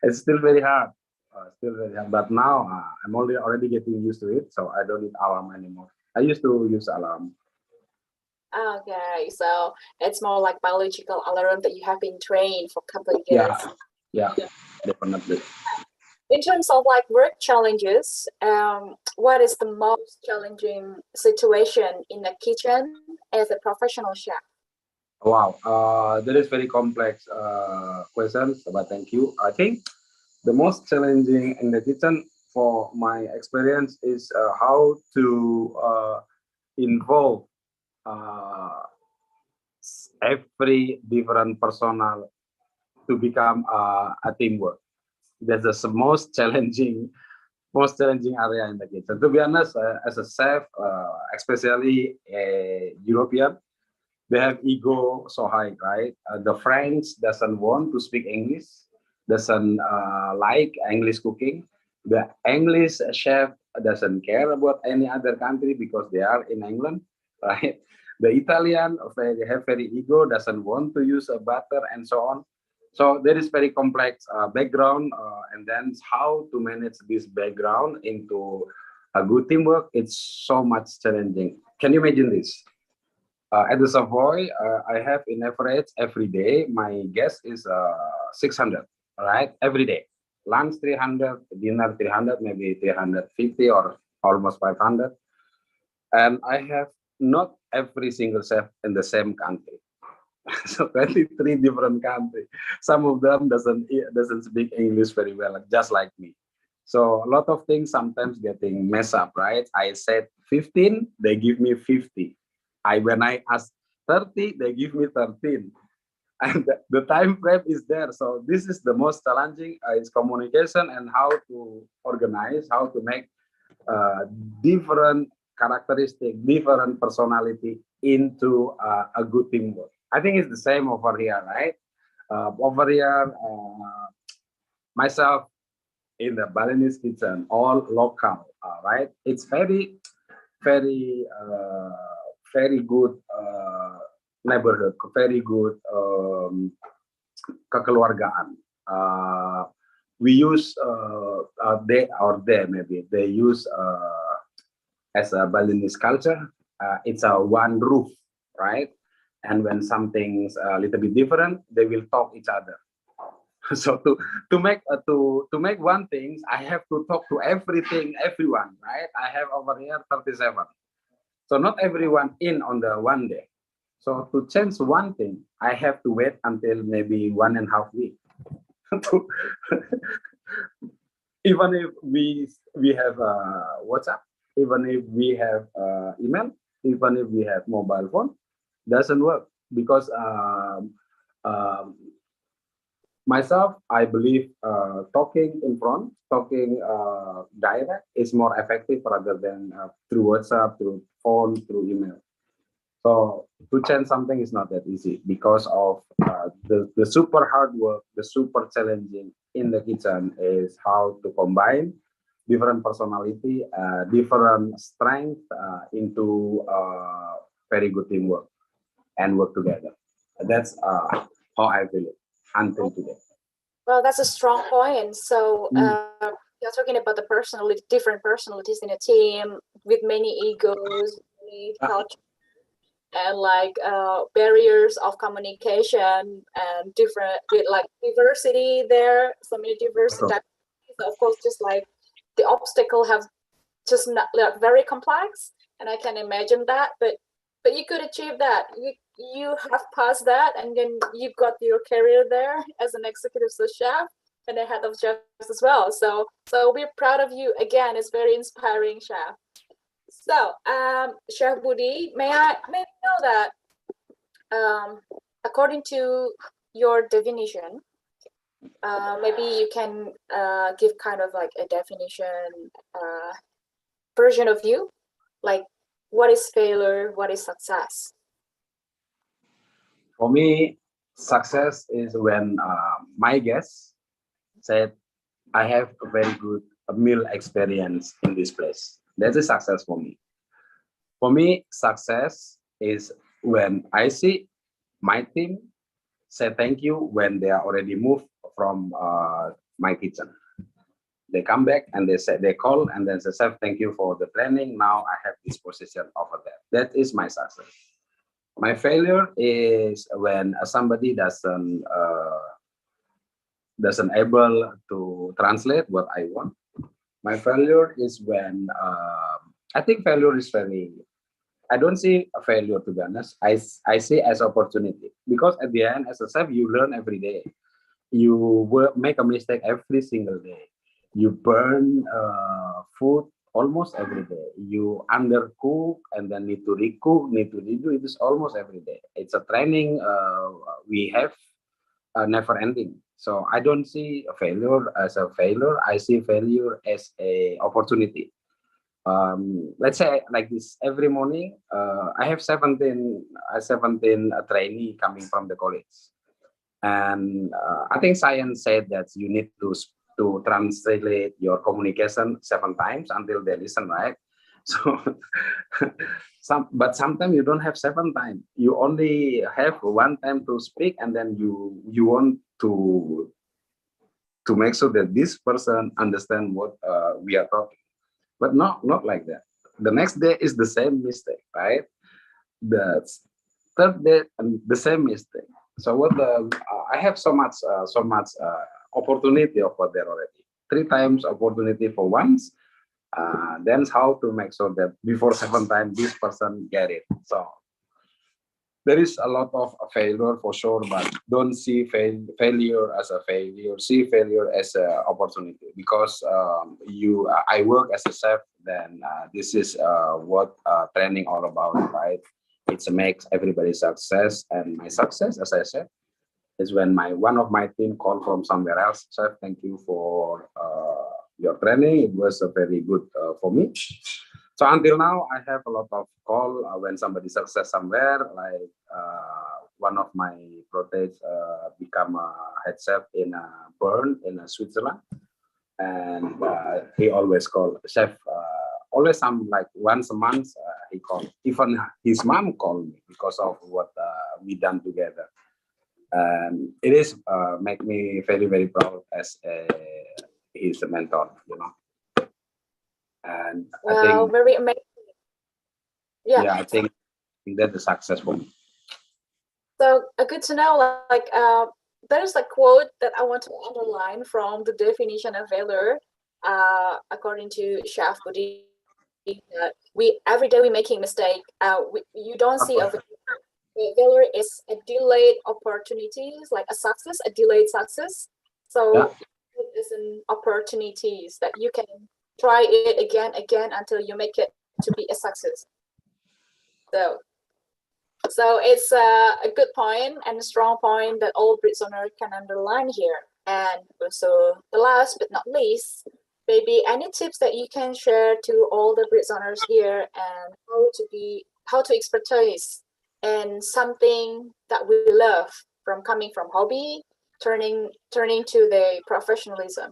it's still very hard. Still very hard. But now I'm already getting used to it. So I don't need alarm anymore. I used to use alarm. Okay, so it's more like biological alarm that you have been trained for a couple of years. Yeah, definitely. In terms of like work challenges, what is the most challenging situation in the kitchen as a professional chef? Wow, that is very complex questions, but thank you. I think the most challenging in the kitchen, for my experience, is how to involve every different personnel to become a teamwork. That's the most challenging area in the kitchen. To be honest, as a chef, especially a European, they have ego so high, right? The French doesn't want to speak English, doesn't like English cooking. The English chef doesn't care about any other country because they are in England, right? The Italian, they have very ego, doesn't want to use a butter and so on. So there is very complex background, and then how to manage this background into a good teamwork. It's so much challenging. Can you imagine this? At the Savoy, I have in average every day, my guest is 600, right? Every day. Lunch 300, dinner 300, maybe 350 or almost 500. And I have not every single chef in the same country. So 23 different countries. Some of them doesn't speak English very well, just like me. So a lot of things sometimes getting messed up, right? I said 15, they give me 50. When I ask 30, they give me 13. And the time frame is there. So this is the most challenging is communication and how to organize, how to make different characteristic, different personality into a good teamwork. I think it's the same over here, right? Over here, myself in the Balinese kitchen, all local, right? It's very, very, very good neighborhood, very good kekeluargaan. We use they use as a Balinese culture, it's a one roof, right? And when something's a little bit different, they will talk each other. So to make one thing, I have to talk to everyone, right? I have over here 37. So not everyone in on the one day. So to change one thing, I have to wait until maybe 1.5 weeks. Even if we have WhatsApp, even if we have email, even if we have mobile phone, doesn't work because myself, I believe talking in front, talking direct is more effective rather than through WhatsApp, through phone, through email. So to change something is not that easy because of the super hard work, the super challenging in the kitchen is how to combine different personality, different strength into very good teamwork and work together. That's how I feel it until today. Well, that's a strong point. So you're talking about the different personalities in a team with many egos, culture and like barriers of communication and different with like diversity there, so many diverse Betul. of course, just like the obstacle have just not like, very complex, and I can imagine that, but you could achieve that. You have passed that, and then you got your career there as an executive sous chef and a head of chefs as well. So we're proud of you again. It's very inspiring, chef. So Chef Budi, may I know that according to your definition, maybe you can give kind of like a definition version of you, like what is failure, what is success? For me, success is when my guests said, I have a very good meal experience in this place. That's a success for me. For me, success is when I see my team say thank you when they are already moved from my kitchen. They come back and they call and then say, Chef, thank you for the training. Now I have this position over there. That is my success. My failure is when somebody doesn't able to translate what I want. My failure is when I think failure is very. I don't see a failure, to be honest. I see as opportunity, because at the end, as a chef, you learn every day. You will make a mistake every single day. You burn food almost every day. You undercook and then need to recook, need to redo. It is almost every day. It's a training we have never ending. So I don't see a failure as a failure. I see failure as a opportunity. Let's say like this, every morning, I have 17 trainee coming from the college. And I think science said that you need to translate your communication 7 times until they listen, right? So, but sometimes you don't have 7 times. You only have 1 time to speak, and then you want to make sure that this person understand what we are talking. But not like that. The next day is the same mistake, right? The third day, the same mistake. So what I have so much opportunity over there already. 3 times opportunity for once. Then how to make sure that before 7 times this person get it. So there is a lot of failure for sure, but don't see failure as a failure. See failure as an opportunity, because I work as a chef. Then this is what training all about, right? It makes everybody success, and my success, as I said, is when one of my team called from somewhere else. Chef, thank you for your training. It was very good for me. So until now, I have a lot of call when somebody success somewhere, like one of my proteges become a head chef in Bern in Switzerland, and he always call chef. Always some like once a month he called. Even his mom called me because of what we done together, and it is make me very very proud as his mentor, you know. And Wow, I think very amazing. Yeah. I think that's a success for me. So good to know. Like there's a quote that I want to underline from the definition of failure, according to Chef Budi. We every day we making mistake. You don't see a failure is a delayed opportunities, like a success, a delayed success. So it is an opportunities that you can try it again until you make it to be a success. So it's a good point and a strong point that all Britzoners can underline here. And also the last but not least, maybe any tips that you can share to all the Britzoners here, and how to expertise in something that we love, from coming from hobby turning to the professionalism.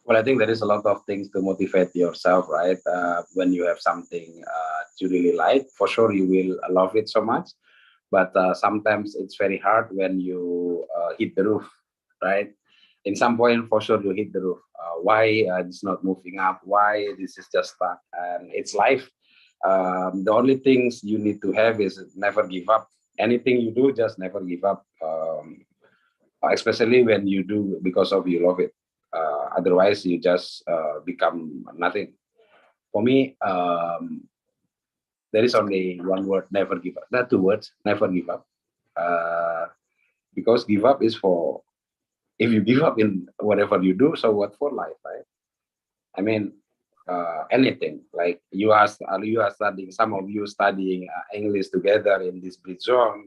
Well, I think there is a lot of things to motivate yourself, right? When you have something you really like, for sure you will love it so much. But sometimes it's very hard when you hit the roof, right? In some point, for sure you hit the roof. Why it's not moving up? Why this is just stuck? And it's life. The only things you need to have is never give up. Anything you do, just never give up. Especially when you do because of you love it. Otherwise, you just become nothing. For me, there is only one word: never give up. Not two words: never give up. Because give up is for if you give up in whatever you do, so what for life, right? I mean, anything like you are studying. Some of you studying English together in this Britzone.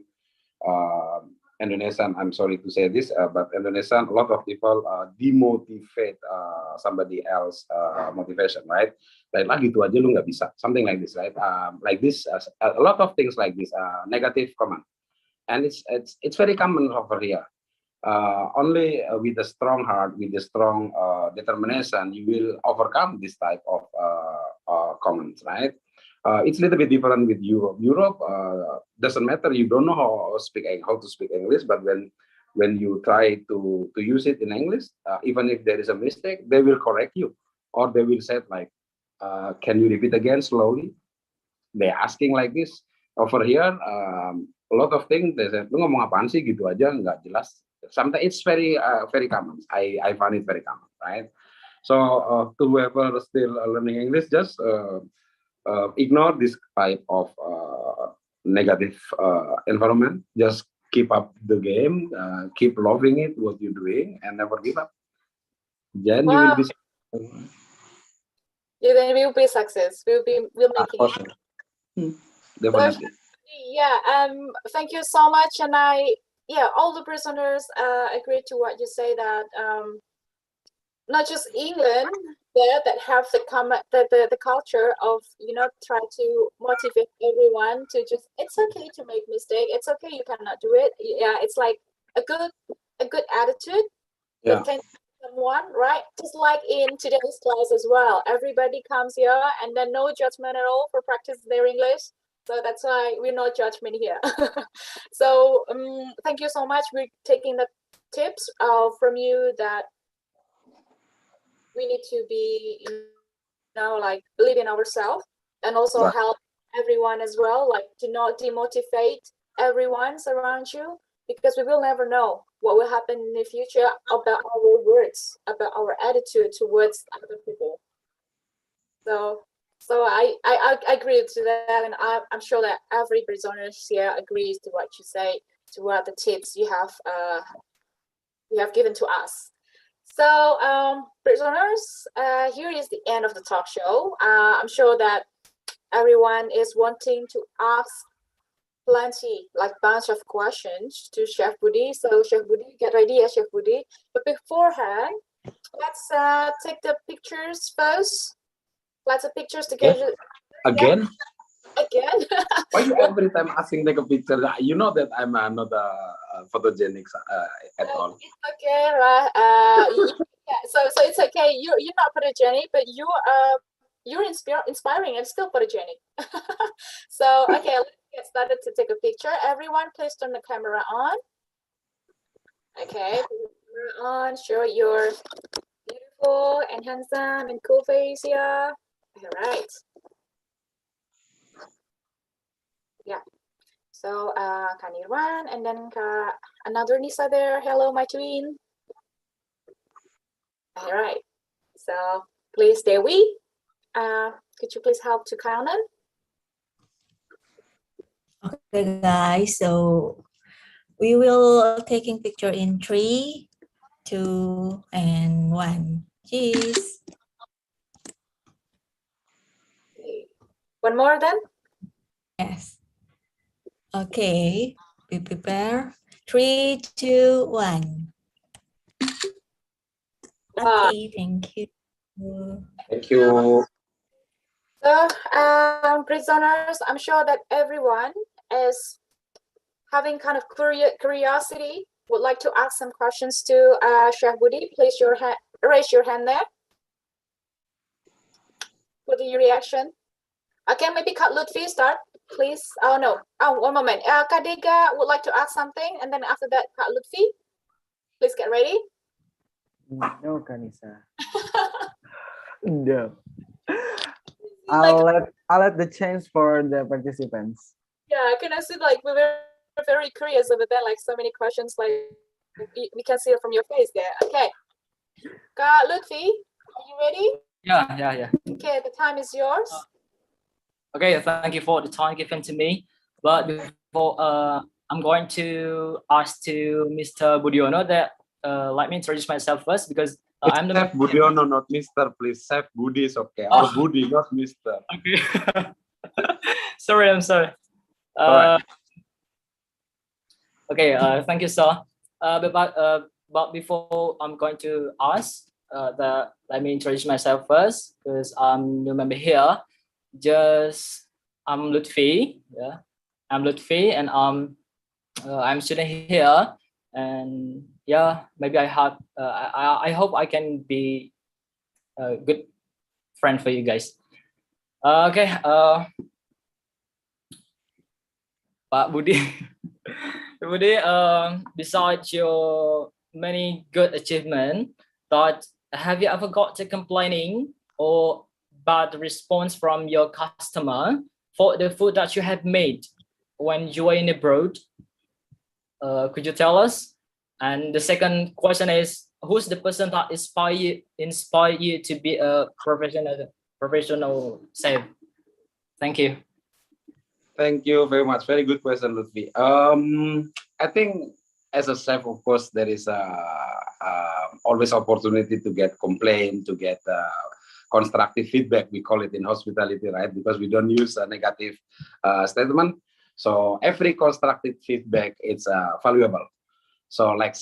Indonesian, I'm sorry to say this, but Indonesian, a lot of people demotivate somebody else motivation, right? Like lagi itu aja lu nggak bisa, something like this, right? Like this, a lot of things like this, negative comment, and it's very common over here. Only with a strong heart, with a strong determination, you will overcome this type of comments, right? It's a little bit different with Europe. Europe doesn't matter. You don't know how to speak English, but when you try to use it in English, even if there is a mistake, they will correct you, or they will say like, "Can you repeat again slowly?" They're asking like this. Over here, a lot of things they say, "Lu ngomong apaan sih gitu aja nggak jelas." Sometimes it's very very common. I find it very common, right? So to whoever still learning English, just ignore this type of negative environment. Just keep up the game, keep loving it, what you're doing, and never give up. Then you will be. Yeah, then we'll be success. We'll make it. Definitely. Yeah. Thank you so much, and all the prisoners agree to what you say that not just England that have the culture of try to motivate everyone to just it's okay to make mistake, it's okay you cannot do it. Yeah, it's like a good attitude. Yeah. Someone, right? Just like in today's class as well. Everybody comes here and then no judgment at all for practicing their English. So that's why we're no judgment here. So thank you so much. We're taking the tips from you that we need to be, like believe in ourselves and also help everyone as well, like to not demotivate everyone around you, because we will never know what will happen in the future about our words, about our attitude towards other people. So I agree to that, and I'm sure that every prisoner here agrees to what you say, to what the tips you have given to us. So prisoners, here is the end of the talk show. I'm sure that everyone is wanting to ask plenty, like bunch of questions to Chef Budi. So Chef Budi, get ready, Chef Budi. But beforehand, let's take the pictures first. Lots of pictures together. Again? Again? Why you every time asking take a picture? You know that I'm not photogenic at all. It's okay, right? Yeah, so it's okay. You're not photogenic, but you're inspiring and still photogenic. So okay, let's get started to take a picture. Everyone, please turn the camera on. Okay, camera on. Show your beautiful and handsome and cool face here. All right. Yeah. So Kanirwan, and then another Nisa there. Hello, my twin. All right. So please, Dewi, could you please help to count them? Okay, guys. So we will taking picture in 3, 2, and 1. Cheese. Okay. One more then? Yes. Okay. Be prepared. 3, 2, 1. Okay, thank you. Thank you. So, prisoners, I'm sure that everyone is having kind of curiosity, would like to ask some questions to Chef Budi. Please raise your hand there. What is your reaction? Okay, maybe Kak Lutfi start, please. Oh, no. Oh, one moment. Kak Dega would like to ask something, and then after that, Kak Lutfi. Please get ready. No, Kanisa. No. I'll let the chance for the participants. Yeah, can I see like we're very curious over there, like so many questions, like we can see it from your face there. Okay. Kak Lutfi, are you ready? Yeah. Okay, the time is yours. Okay, thank you for the time given to me. But before I'm going to ask to Mr. Budiono that let me introduce myself first because I'm the Chef Budiono, not Mr. Please, Chef Budi is okay. Or Budi, not Mr. Okay. Sorry, I'm sorry. Alright. Okay, thank you, sir. But before I'm going to ask, let me introduce myself first because I'm new member here. I'm Lutfi. Yeah, I'm Lutfi, and I'm student here. And yeah, maybe I hope I can be a good friend for you guys. Okay. Pak Budi. Budi, besides your many good achievements, but have you ever got to complaining or bad response from your customer for the food that you have made when you were in abroad? Could you tell us? And the second question is, who's the person that inspired you to be a professional chef? Thank you. Thank you very much. Very good question, Lutfi. I think as a chef, of course, there is always opportunity to get complaint, to get constructive feedback. We call it in hospitality, right? Because we don't use a negative statement. So every constructive feedback is valuable. So like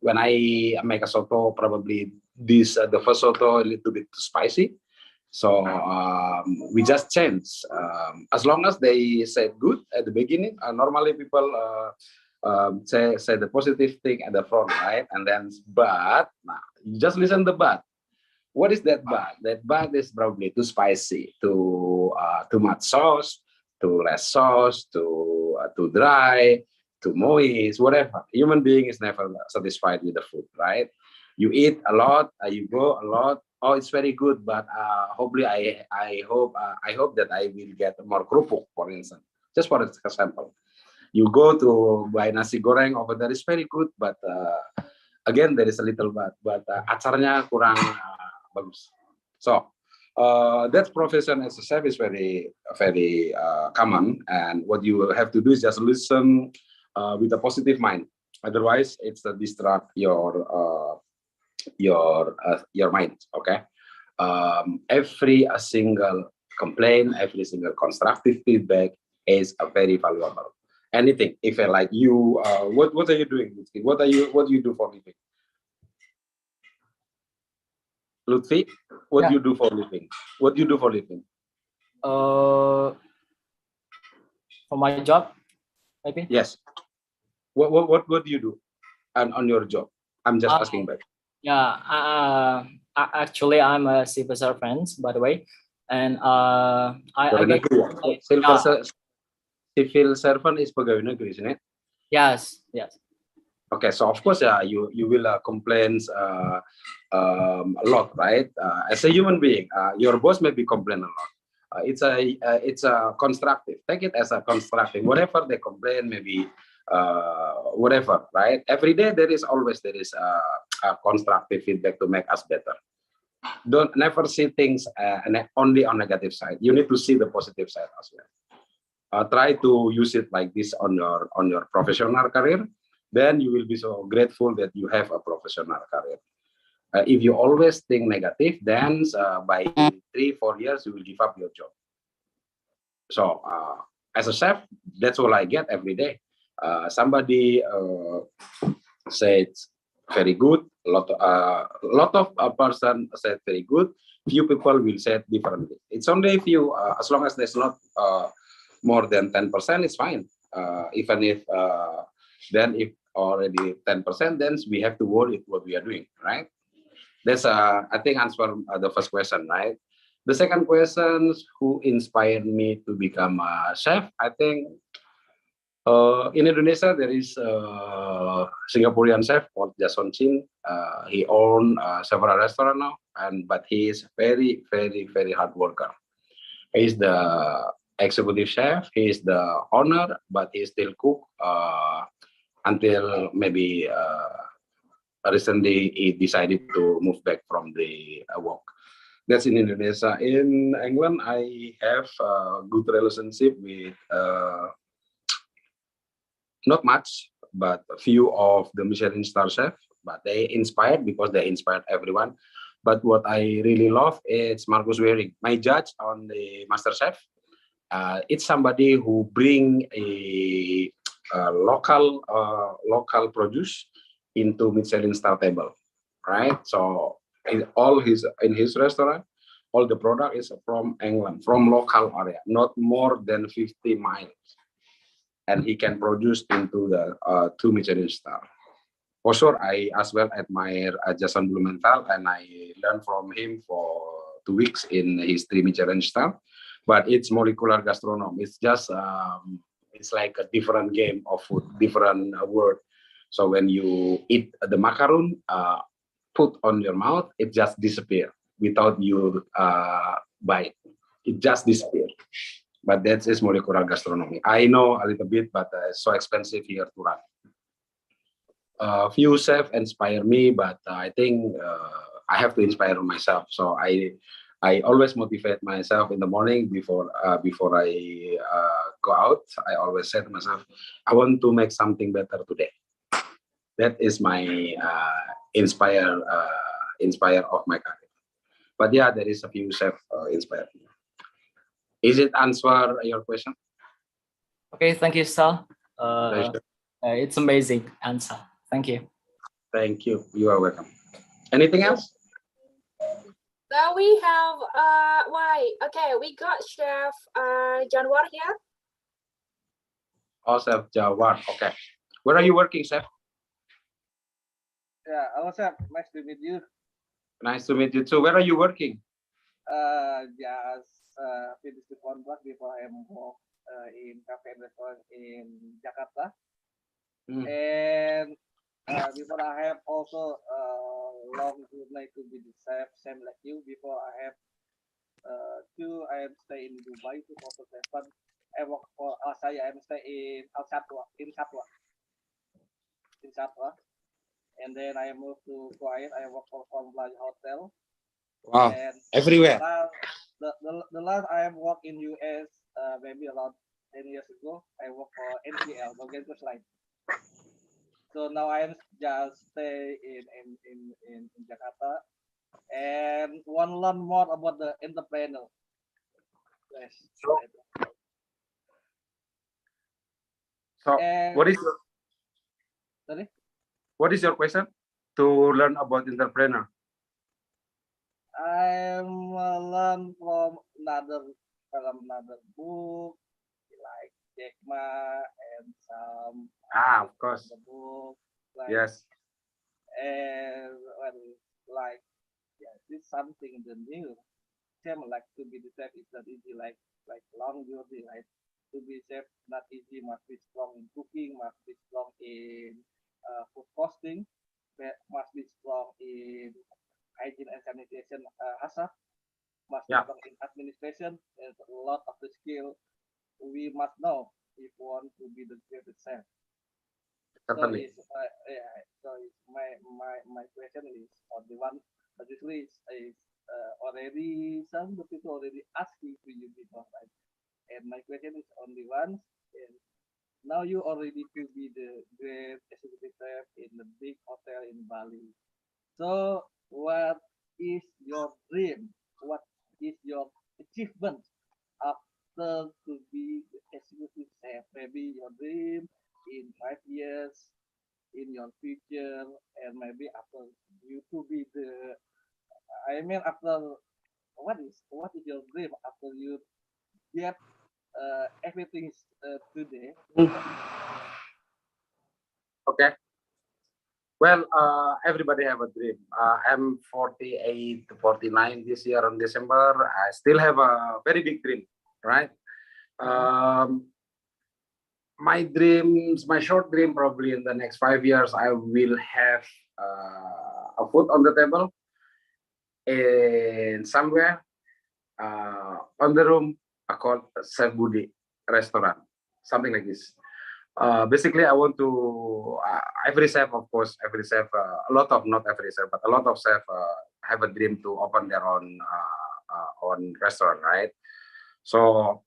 when I make a soto, probably the first soto a little bit too spicy. So we just change. As long as they said good at the beginning, normally people say the positive thing at the front, right? And then but now you just listen to the but. What is that but? That but is probably too spicy, too much sauce, too less sauce, too dry, too moist, whatever. Human being is never satisfied with the food, right? You eat a lot, you go a lot. Oh, it's very good, but hopefully I hope that I will get more kerupuk, for instance. Just for example, you go to buy nasi goreng over there is very good, but again there is a little but acarnya kurang bagus. So that profession as a chef is very common, and what you have to do is just listen with a positive mind. Otherwise, it's a distract your mind. Okay. Every single complaint, every single constructive feedback is a very valuable. Anything. If like you, what are you doing, Lutfi? What do you do for living? Lutfi, what do you do for living? What do you do for living? For my job, maybe. Yes. What do you do on your job? I'm just asking back. Yeah, actually, I'm a civil servant, by the way, and civil servant is pegawai negeri, isn't it? Yes. Okay, so of course, you will complain a lot, right? As a human being, your boss maybe complain a lot. It's a constructive. Take it as a constructive. Whatever they complain, maybe whatever, right? Every day there is a constructive feedback to make us better. Don't never see things only on negative side. You need to see the positive side as well. Try to use it like this on your professional career. Then you will be so grateful that you have a professional career. If you always think negative, then by 3-4 years you will give up your job. So as a chef, that's all I get every day. Somebody said very good. A lot of a person said very good. Few people will say it differently. It's only if you, as long as there's not more than 10%, it's fine. Even if then if already 10%, then we have to worry what we are doing, right? That's I think answer the first question, right? The second question, who inspired me to become a chef? I think in Indonesia there is a Singaporean chef called Jason Chin. He owns several restaurants now, but he is very hard worker. He's the executive chef. He's the owner, but he still cook until maybe recently he decided to move back from the work. That's in Indonesia. In England, I have a good relationship with not much, but a few of the Michelin star chef. But they inspired because they inspired everyone. But what I really love is Marcus Waring, my judge on the Master Chef. It's somebody who bring a local produce into Michelin star table, right? So in his restaurant, all the product is from England, from local area, not more than 50 miles, and he can produce into the 2 Michelin star. For sure, I as well admire Jason Blumenthal, and I learned from him for 2 weeks in his 3 Michelin star. But it's molecular gastronomy. It's just it's like a different game of food, different word. So when you eat the macaron, put on your mouth, it just disappear without you bite. It just disappear. But that is molecular gastronomy. I know a little bit, but it's so expensive here to run. Few chefs inspire me, but I think I have to inspire myself. So I always motivate myself in the morning before I go out. I always say to myself, I want to make something better today. That is my inspire of my career. But yeah, there is a few chefs inspire me. Is it answer your question? Okay, thank you, sir. Pleasure. It's amazing answer. Thank you. Thank you. You are welcome. Anything else? Now we have okay, we got Chef Janwar here. Oh, Chef Jawar. Okay. Where are you working, Chef? Yeah, hello, sir. Nice to meet you. Nice to meet you too. Where are you working? Just finished the contract before I work in cafe and restaurant in Jakarta. And before I have also long journey to be the chef, same like you. Before I have I am stay in Dubai 2007. I work for saya. I'm stay in Satwa. And then I moved to Kuwait. I work for Convla Hotel. Wow, and everywhere. The last I have worked in US maybe around 10 years ago. I work for NCL, Norwegian Cruise Line. So now I am just stay in Jakarta and want to learn more about the entrepreneur. Yes. So And what is your sorry? What is your question? To learn about entrepreneur. I'm learn from another book like Jack Ma and some Of course. the book like, Yes. and like yeah, this something the new. Same like to be the chef is not easy like long journey right. To be chef not easy, must be strong in cooking, must be strong in food costing, must be strong in hygiene and sanitation hazard, must be strong in administration. There's a lot of the skill we must know if we want to be the greatest chef. Certainly. So it's my question is on the one obviously is already some of the people already asking to you before, right? And my question is only one. And now you already to be the great executive chef in the big hotel in Bali. So what is your dream? What is your achievement after to be the executive chef? Maybe your dream in 5 years, in your future, and maybe after you to be the. I mean, after what is your dream after you get everything today? Okay. Well, everybody have a dream. I'm 48 to 49 this year in December. I still have a very big dream, right? My dreams, my short dream, probably in the next 5 years, I will have a food on the table in somewhere on the room called Chef Budi restaurant, something like this. Basically, I want to every chef, of course, every chef, a lot of not every chef, but a lot of chef have a dream to open their own restaurant, right? So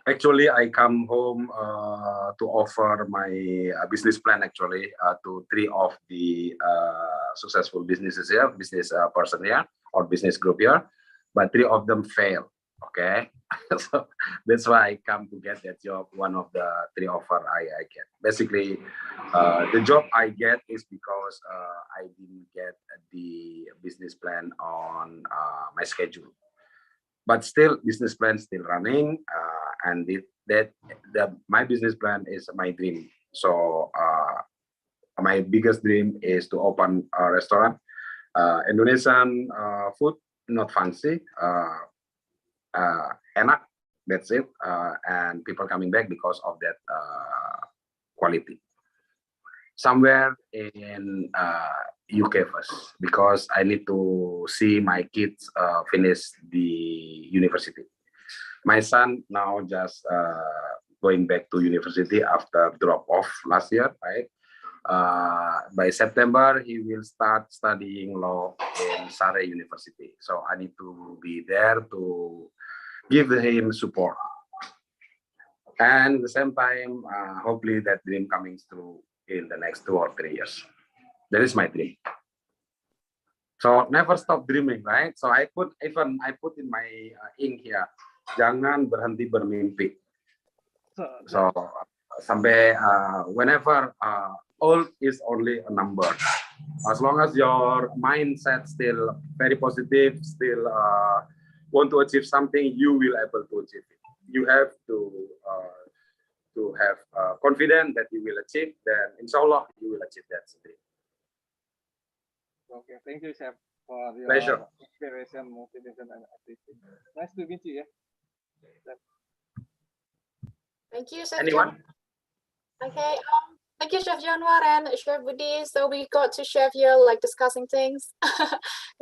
actually, I come home to offer my business plan actually to three of the successful businesses here, business person here, or business group here, but three of them fail. Okay, so that's why I come to get that job. One of the three offer I get. Basically, the job I get is because I didn't get the business plan on my schedule. But still, business plan still running, and my business plan is my dream. So my biggest dream is to open a restaurant, Indonesian food, not fancy, enak. That's it, and people coming back because of that quality. Somewhere in UK first, because I need to see my kids finish the university. My son now just going back to university after drop off last year, right? By September, he will start studying law in Surrey University. So I need to be there to give him support. And at the same time, hopefully that dream coming through in the next 2 or 3 years. That is my dream. So never stop dreaming, right? So I put in my ink here, jangan berhenti bermimpi. So sampai whenever old is only a number. As long as your mindset still very positive, still want to achieve something, you will able to achieve it. You have to have confidence that you will achieve, then inshallah you will achieve that someday. Okay, thank you, Chef, for your Pleasure. inspiration, motivation, and everything. Nice to meet you. Thank you, Chef Anyone? Okay, thank you, Chef Januar and Chef Budi. So we got to Chef here, like discussing things,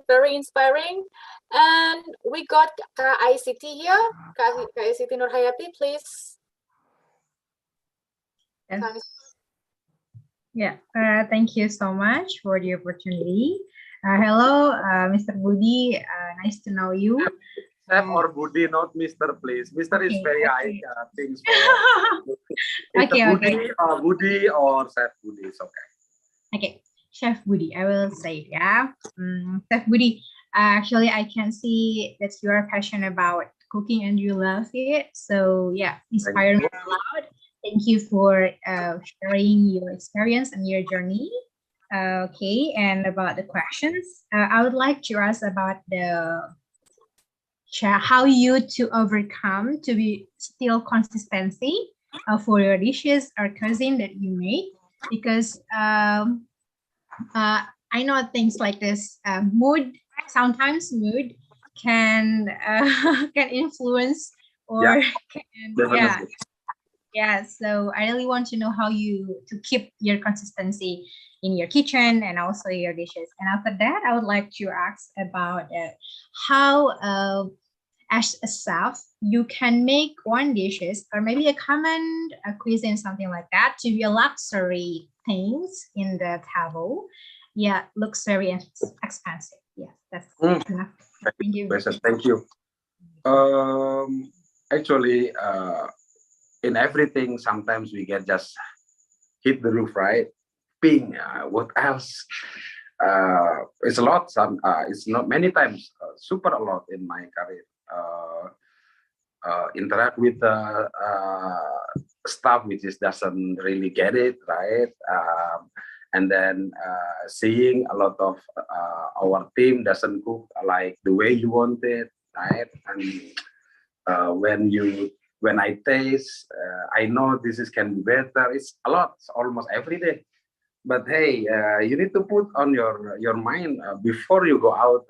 very inspiring. And we got Kak ICT here, Kak ICT Nurhayati, please. Yes. Yeah, thank you so much for the opportunity. Hello, Mr. Budi. Nice to know you. Chef or Budi, not Mr. Please. Mr. is very high things for Okay, Budi, Budi or Chef Budi is okay. Okay, Chef Budi, I will say, yeah. Chef Budi, actually, I can see that you are passionate about cooking and you love it. So yeah, inspire me a lot. Thank you for sharing your experience and your journey. Okay, and about the questions, I would like to ask about how you to overcome to be still consistency for your dishes or cuisine that you make, because I know things like this. Sometimes mood can can influence or so I really want to know how you to keep your consistency in your kitchen and also your dishes. And after that, I would like to ask about how as a chef you can make one dishes or maybe a common cuisine, something like that, to be a luxury things in the table. Yeah, looks very expensive. Yeah, that's enough. Thank you. Thank you. Actually, in everything, sometimes we get just hit the roof, right? Ping. What else? It's a lot. It's not many times. Super a lot in my career. Interact with staff which doesn't really get it, right? And then seeing a lot of our team doesn't cook like the way you want it, right? And when I taste, I know this can be better. It's a lot, almost every day. But hey, you need to put on your mind before you go out.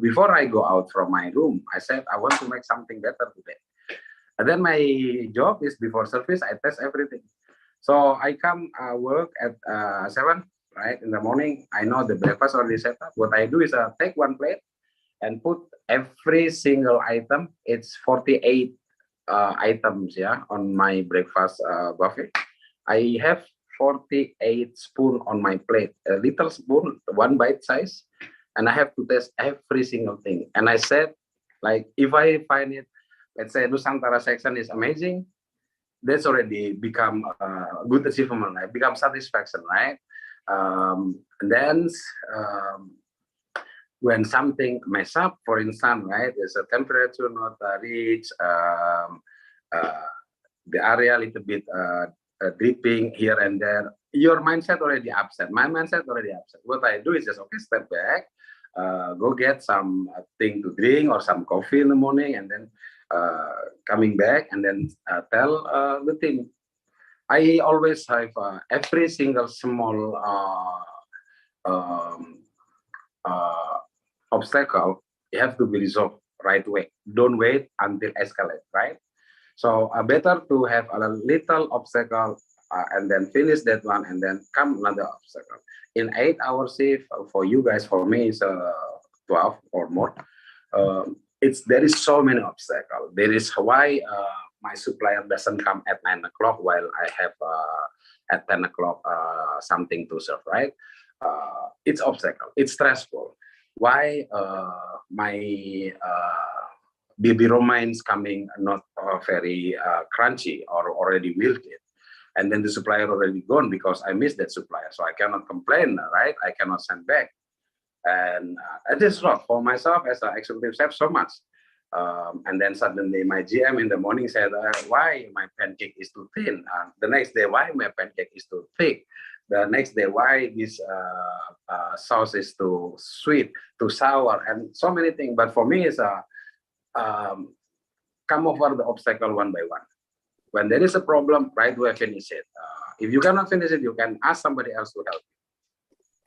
Before I go out from my room, I said I want to make something better today. And then my job is before service, I test everything. So I come work at 7, right, in the morning. I know the breakfast already set up. What I do is take one plate and put every single item. It's 48 items, yeah, on my breakfast buffet. I have 48 spoon on my plate, a little spoon, one bite size, and I have to taste every single thing. And I said, like, if I find it, let's say Nusantara section is amazing, that's already become a good achievement, right? Become satisfaction, right? And then when something mess up, for instance, right, there's a temperature not reached, the area a little bit dripping here and there, your mindset already upset. My mindset already upset. What I do is just, okay, step back, go get some thing to drink or some coffee in the morning, and then coming back and then tell the team. I always have every single small obstacle, you have to be resolved right away. Don't wait until escalate, right? So better to have a little obstacle and then finish that one and then come another obstacle. In 8 hour shift for you guys, for me is 12 or more. There is so many obstacles. There is why my supplier doesn't come at 9 o'clock while I have at 10 o'clock something to serve, right? It's obstacle. It's stressful. Why my baby romaines coming not very crunchy or already wilted, and then the supplier already gone because I missed that supplier, so I cannot complain, right? I cannot send back, and it is rough for myself as an executive chef so much. And then suddenly my GM in the morning said, why my pancake is too thin? The next day, why my pancake is too thick? The next day, why this sauce is too sweet, too sour, and so many things. But for me, it's come over the obstacle one by one. When there is a problem, right away finish it. If you cannot finish it, you can ask somebody else to help you.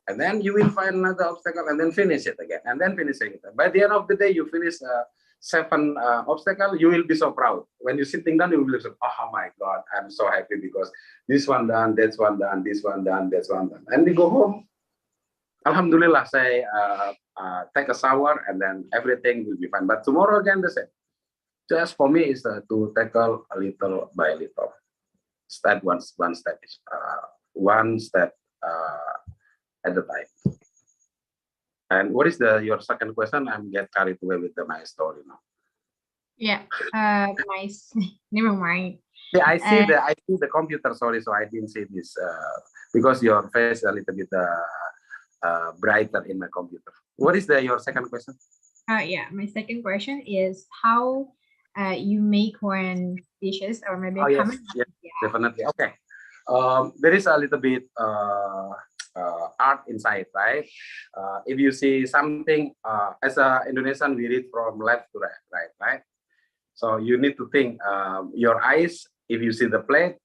And then you will find another obstacle and then finish it again, and then finish it. By the end of the day, you finish 7 obstacles, you will be so proud. When you're sitting down, you will be so, oh my God, I'm so happy because this one done, that's one done, this one done, that's one done. And we go home. Alhamdulillah, say, take a shower and then everything will be fine. But tomorrow again, the same. Just for me is to tackle a little by little. Step one step is one step at a time. And what is your second question? I'm get carried away with my story now. Yeah. Never mind. Yeah, I see the computer. Sorry, so I didn't see this because your face a little bit brighter in my computer. What is your second question? Yeah, my second question is how you make one dishes or maybe yes, definitely. Okay. There is a little bit art inside, right? If you see something, as an Indonesian, we read from left to right? So you need to think, your eyes, if you see the plate,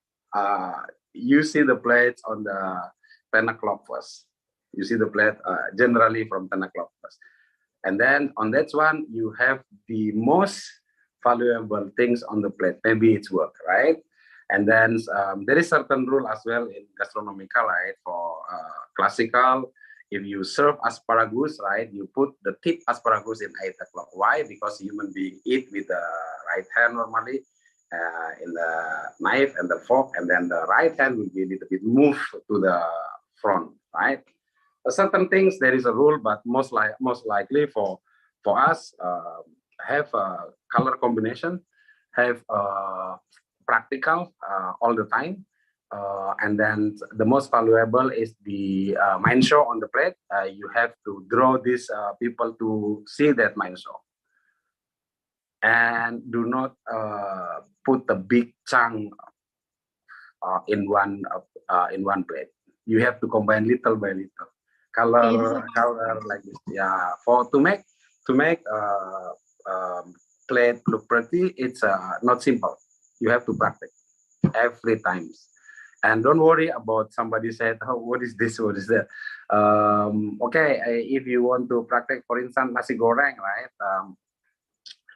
you see the plates on the 10 o'clock first. You see the plate generally from 10 o'clock first. And then on that one, you have the most valuable things on the plate. Maybe it's work, right? And then there is certain rule as well in gastronomical, right? For classical, if you serve asparagus, right, you put the tip asparagus in 8 o'clock. Why? Because human being eat with the right hand normally, in the knife and the fork, and then the right hand will be a little bit moved to the front, right? Certain things there is a rule, but most likely for us, have a color combination, have practical all the time, and then the most valuable is the mind show on the plate. You have to draw these people to see that mind show, and do not put the big chunk in one plate. You have to combine little by little, color like this. Yeah, to make plate look pretty, it's not simple. You have to practice every time. And don't worry about somebody said, oh, what is this, what is that? Okay, if you want to practice, for instance, nasi goreng, right?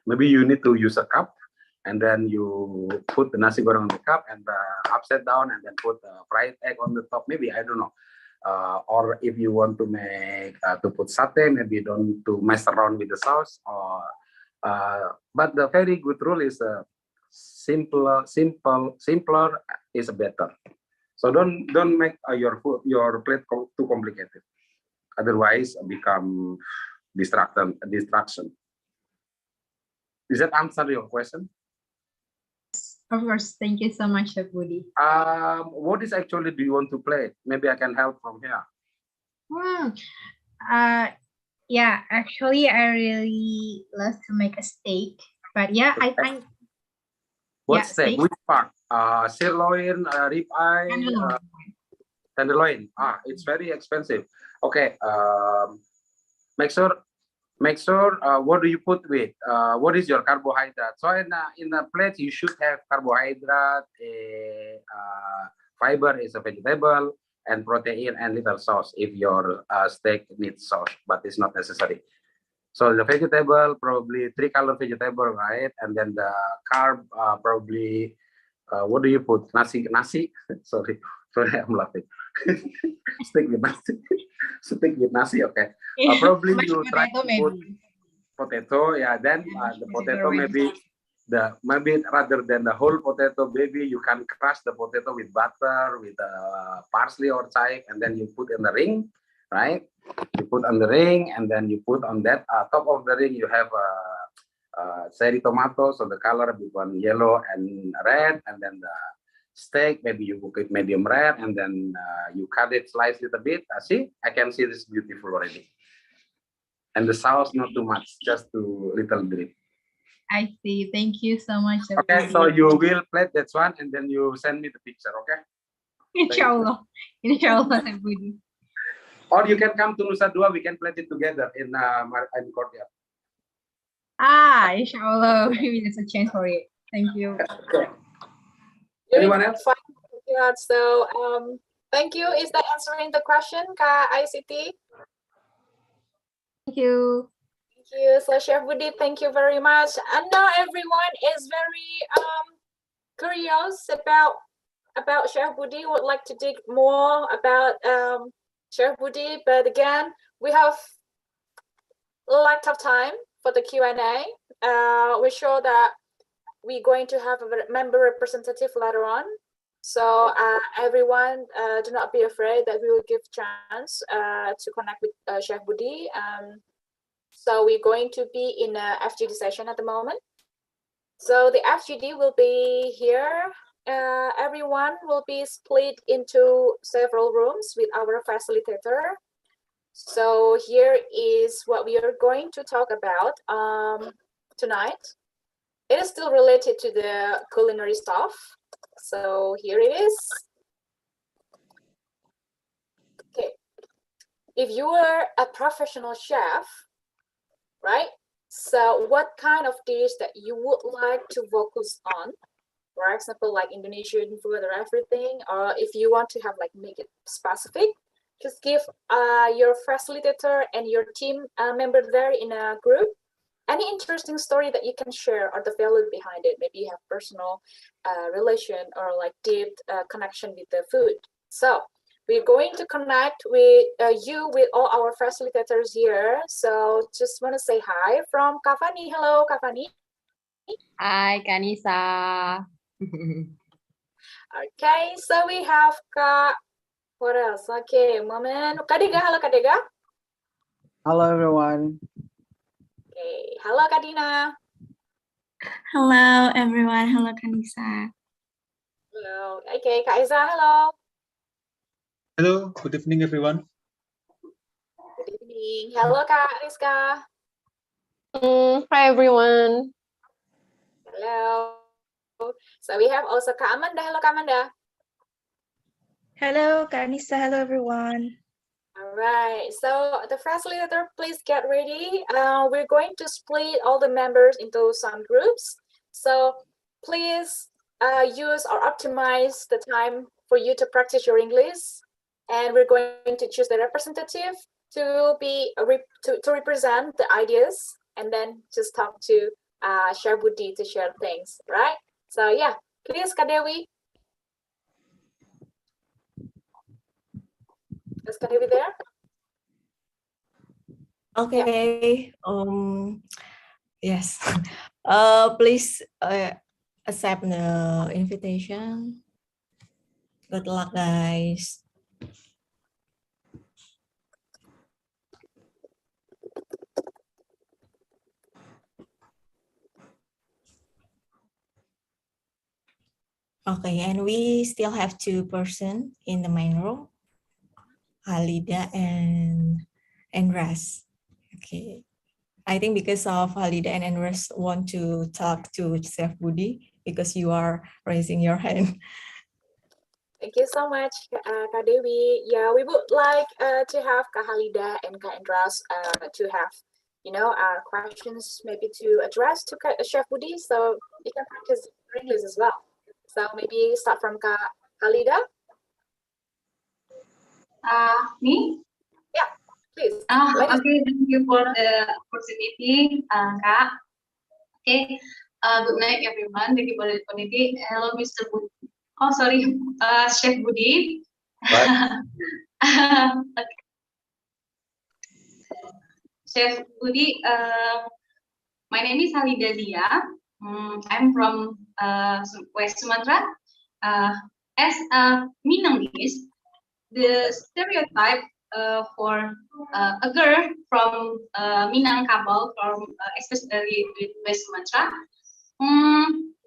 Maybe you need to use a cup, and then you put the nasi goreng on the cup and upside down, and then put the fried egg on the top. Maybe, I don't know. Or if you want to make to put satay, maybe don't to mess around with the sauce. Or but the very good rule is simpler is better. So don't make your plate too complicated. Otherwise, become distraction. Does that answer your question? Of course. Thank you so much, Chef Budi. What is actually do you want to play? Maybe I can help from here. Yeah, actually, I really love to make a steak. But yeah, I What yeah, steak? steak. Which part? Sirloin, rib eye, Tenderloin. tenderloin. It's very expensive. Okay. Make sure. What do you put with? What is your carbohydrate? So in a plate you should have carbohydrate, fiber is a vegetable, and protein and little sauce if your steak needs sauce, but it's not necessary. So the vegetable, probably 3-color vegetable, right? And then the carb, probably, what do you put? Nasi? Sorry, I'm laughing. Stick with nasi. Stick with nasi, okay. Probably Mashed you try potato, to put maybe. potato, yeah. Then mashed the potato potato maybe rather than the whole potato, maybe you can crush the potato with butter, with parsley or chive, and then you put in the ring, right? You put on the ring, and then you put on that top of the ring. You have cherry tomato, so the color between yellow and red, and then the steak maybe you cook it medium rare, and then you cut it, slice it a bit. See, I can see this beautiful already. And the sauce not too much, just to little bit. I see. Thank you so much. Chef Okay, Budi. so you will plate that one, and then you send me the picture, okay? Inshallah. Inshallah, Chef Budi. Or you can come to Nusa Dua, we can plate it together in courtyard. Inshallah. Maybe there's a chance for it. Thank you. Anyone else? Fine. Yeah, so thank you. Is that answering the question, Kak ICT? Thank you. Thank you. So Chef Budi, thank you very much. And now everyone is very curious about Chef Budi, would like to dig more about Chef Budi, but again, we have a lot of time for the Q&A. We're sure that we're going to have a member representative later on. So everyone, do not be afraid that we will give chance to connect with Chef Budi. So we're going to be in a FGD session at the moment. So the FGD will be here. Everyone will be split into several rooms with our facilitator. So here is what we are going to talk about tonight. It is still related to the culinary stuff. So here it is. Okay. If you are a professional chef, right? So what kind of dish that you would like to focus on? For example, like Indonesian food or everything, or if you want to have like make it specific, just give your facilitator and your team member there in a group any interesting story that you can share or the value behind it. Maybe you have personal relation or like deep connection with the food. So we're going to connect with you with all our facilitators here. So just want to say hi from Kavani. Hello, Kavani. Hi, Kanisa. Okay, so we have what else? Okay, moment. Kadega, hello Kadega. Hello, everyone. Okay, hello Kadina. Hello, everyone. Hello, Kanisa. Hello. Okay, Kak Iza, hello. Hello, good evening, everyone. Good evening. Hello Kak Rizka. Hi, everyone. Hello. So we have also Kak Amanda. Hello Kak Amanda. Hello, Kanisa. Hello, everyone. All right, so the facilitator, please get ready. We're going to split all the members into some groups. So please use or optimize the time for you to practice your English. And we're going to choose the representative to be to represent the ideas, and then just talk to Chef Budi to share things, right? So yeah, please, Kak Dewi. Is Kak Dewi there? Okay. Yes. Please accept the invitation. Good luck, guys. Okay, and we still have 2 persons in the main room, Halida and Ras. Okay. I think because of Halida and Ras want to talk to Chef Budi because you are raising your hand. Thank you so much, Kak Dewi. Yeah, we would like to have Kak Halida and Kak Andras to have, questions maybe to address to Chef Budi, so you can practice English as well. So maybe start from Kak Halida. Me? Yeah, please. Okay, thank you for the opportunity, Kak. Okay, good night, everyone. Thank you for the opportunity. Hello, Mr. Budi. Oh, sorry, Chef Budi. Okay. Chef Budi, my name is Halida Zia. I'm from West Sumatra. As a Minangese, the stereotype for a girl from Minangkabau, from especially with West Sumatra,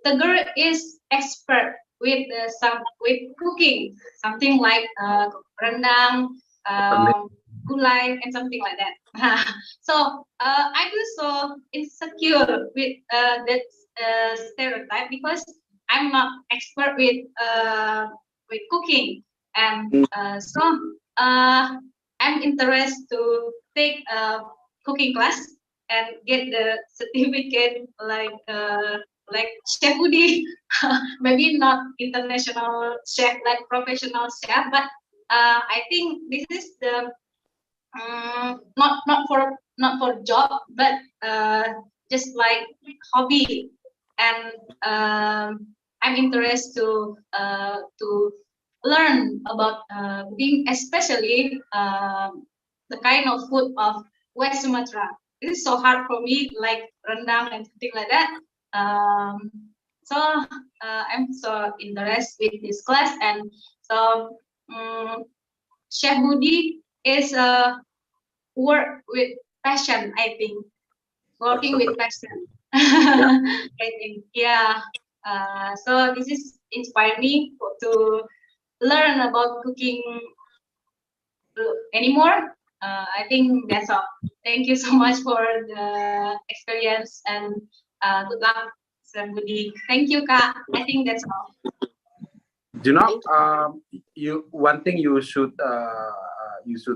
the girl is expert with cooking, something like rendang, gulai, and something like that. So I was so insecure with that stereotype because I'm not expert with cooking, and so I'm interested to take a cooking class and get the certificate like Chef Budi. Maybe not international chef like professional chef, but I think this is the not for job, but just like hobby, and I'm interested to learn about cooking, especially the kind of food of West Sumatra. This is so hard for me, like rendang and something like that. So I'm so interested with this class, and so Chef Budi is work with passion. I think working with passion. I think, yeah. So this is inspired me to learn about cooking anymore. I think that's all. Thank you so much for the experience, and good luck, Sir Budi. Thank you, Kak. I think that's all. You know, one thing you should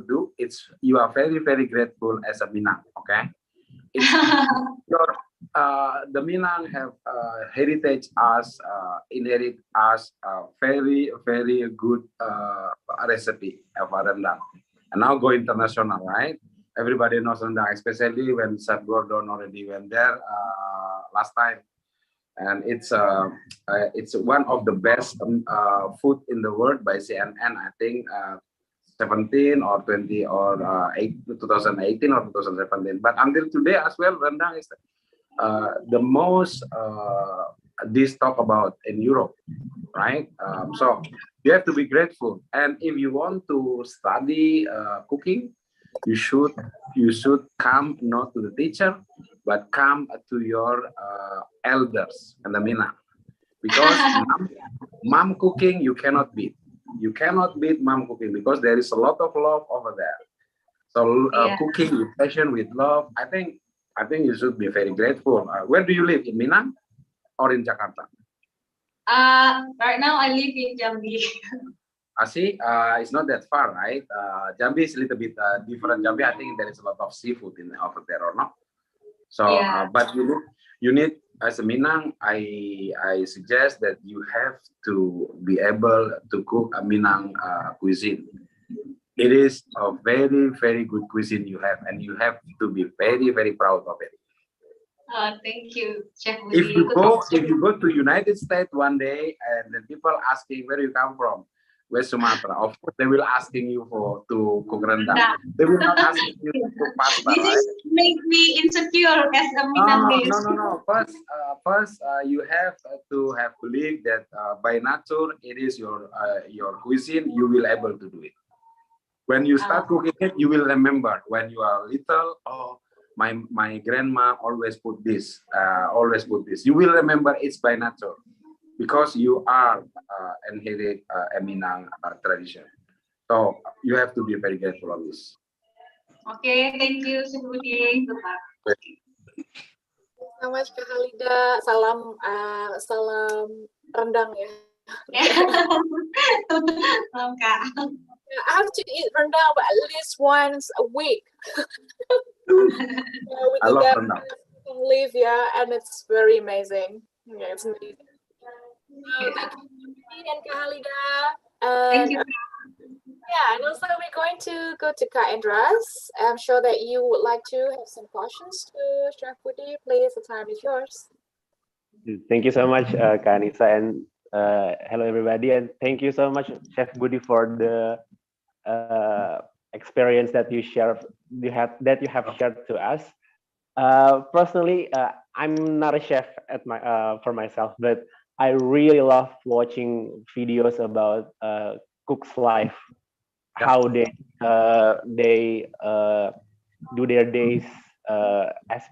do, it's you are very, very grateful as a Minang. Okay, it's the Minang have heritage us, inherit us very, very good recipe of rendang, and now go international, right? Everybody knows rendang, especially when Chef Gordon already went there last time, and it's one of the best food in the world by CNN. I think 17 or 20 or 2018 or 2017. But until today as well, rendang is the most dish talk about in Europe, right? So you have to be grateful. And if you want to study cooking, you should come not to the teacher, but come to your elders and the Minang, because mom cooking you cannot beat. You cannot beat mom cooking because there is a lot of love over there. So cooking with passion, with love, I think you should be very grateful. Where do you live, in Minang or in Jakarta? Right now I live in Jambi. I see. It's not that far, right? Jambi is a little bit different. Jambi, I think there is a lot of seafood over there, or not? So, but you need as a Minang, I suggest that you have to be able to cook a Minang cuisine. It is a very, very good cuisine you have, and you have to be very, very proud of it. Thank you, Chef Budi. If you go to United States one day, and then people asking where you come from, West Sumatra. Of course, they will asking you to cook rendang. They will not ask you to cook pasta, This right? is make me insecure as a Minangkabau. No. First, you have to believe that by nature it is your cuisine. You will able to do it. When you start cooking it, you will remember when you are little. Oh, my grandma always put this. You will remember it's by nature because you are inherit a Minang tradition. So you have to be very careful on this. Okay, thank you, Chef Budi. Good luck. So much, Kak Halida. Salam rendang ya. Salam, Kak. I have to eat rendang but at least once a week. I love rendang. Leaf, yeah, and it's very amazing. Yeah, it's amazing. Thank you, and Kak Halida. Thank you. Yeah, and also we're going to go to Kak Andras. I'm sure that you would like to have some questions to Chef Budi. Please, the time is yours. Thank you so much, Kak Anissa, and hello everybody, and thank you so much, Chef Budi, for the experience that you have shared to us. Personally, I'm not a chef for myself, but I really love watching videos about cooks' life, how they do their days as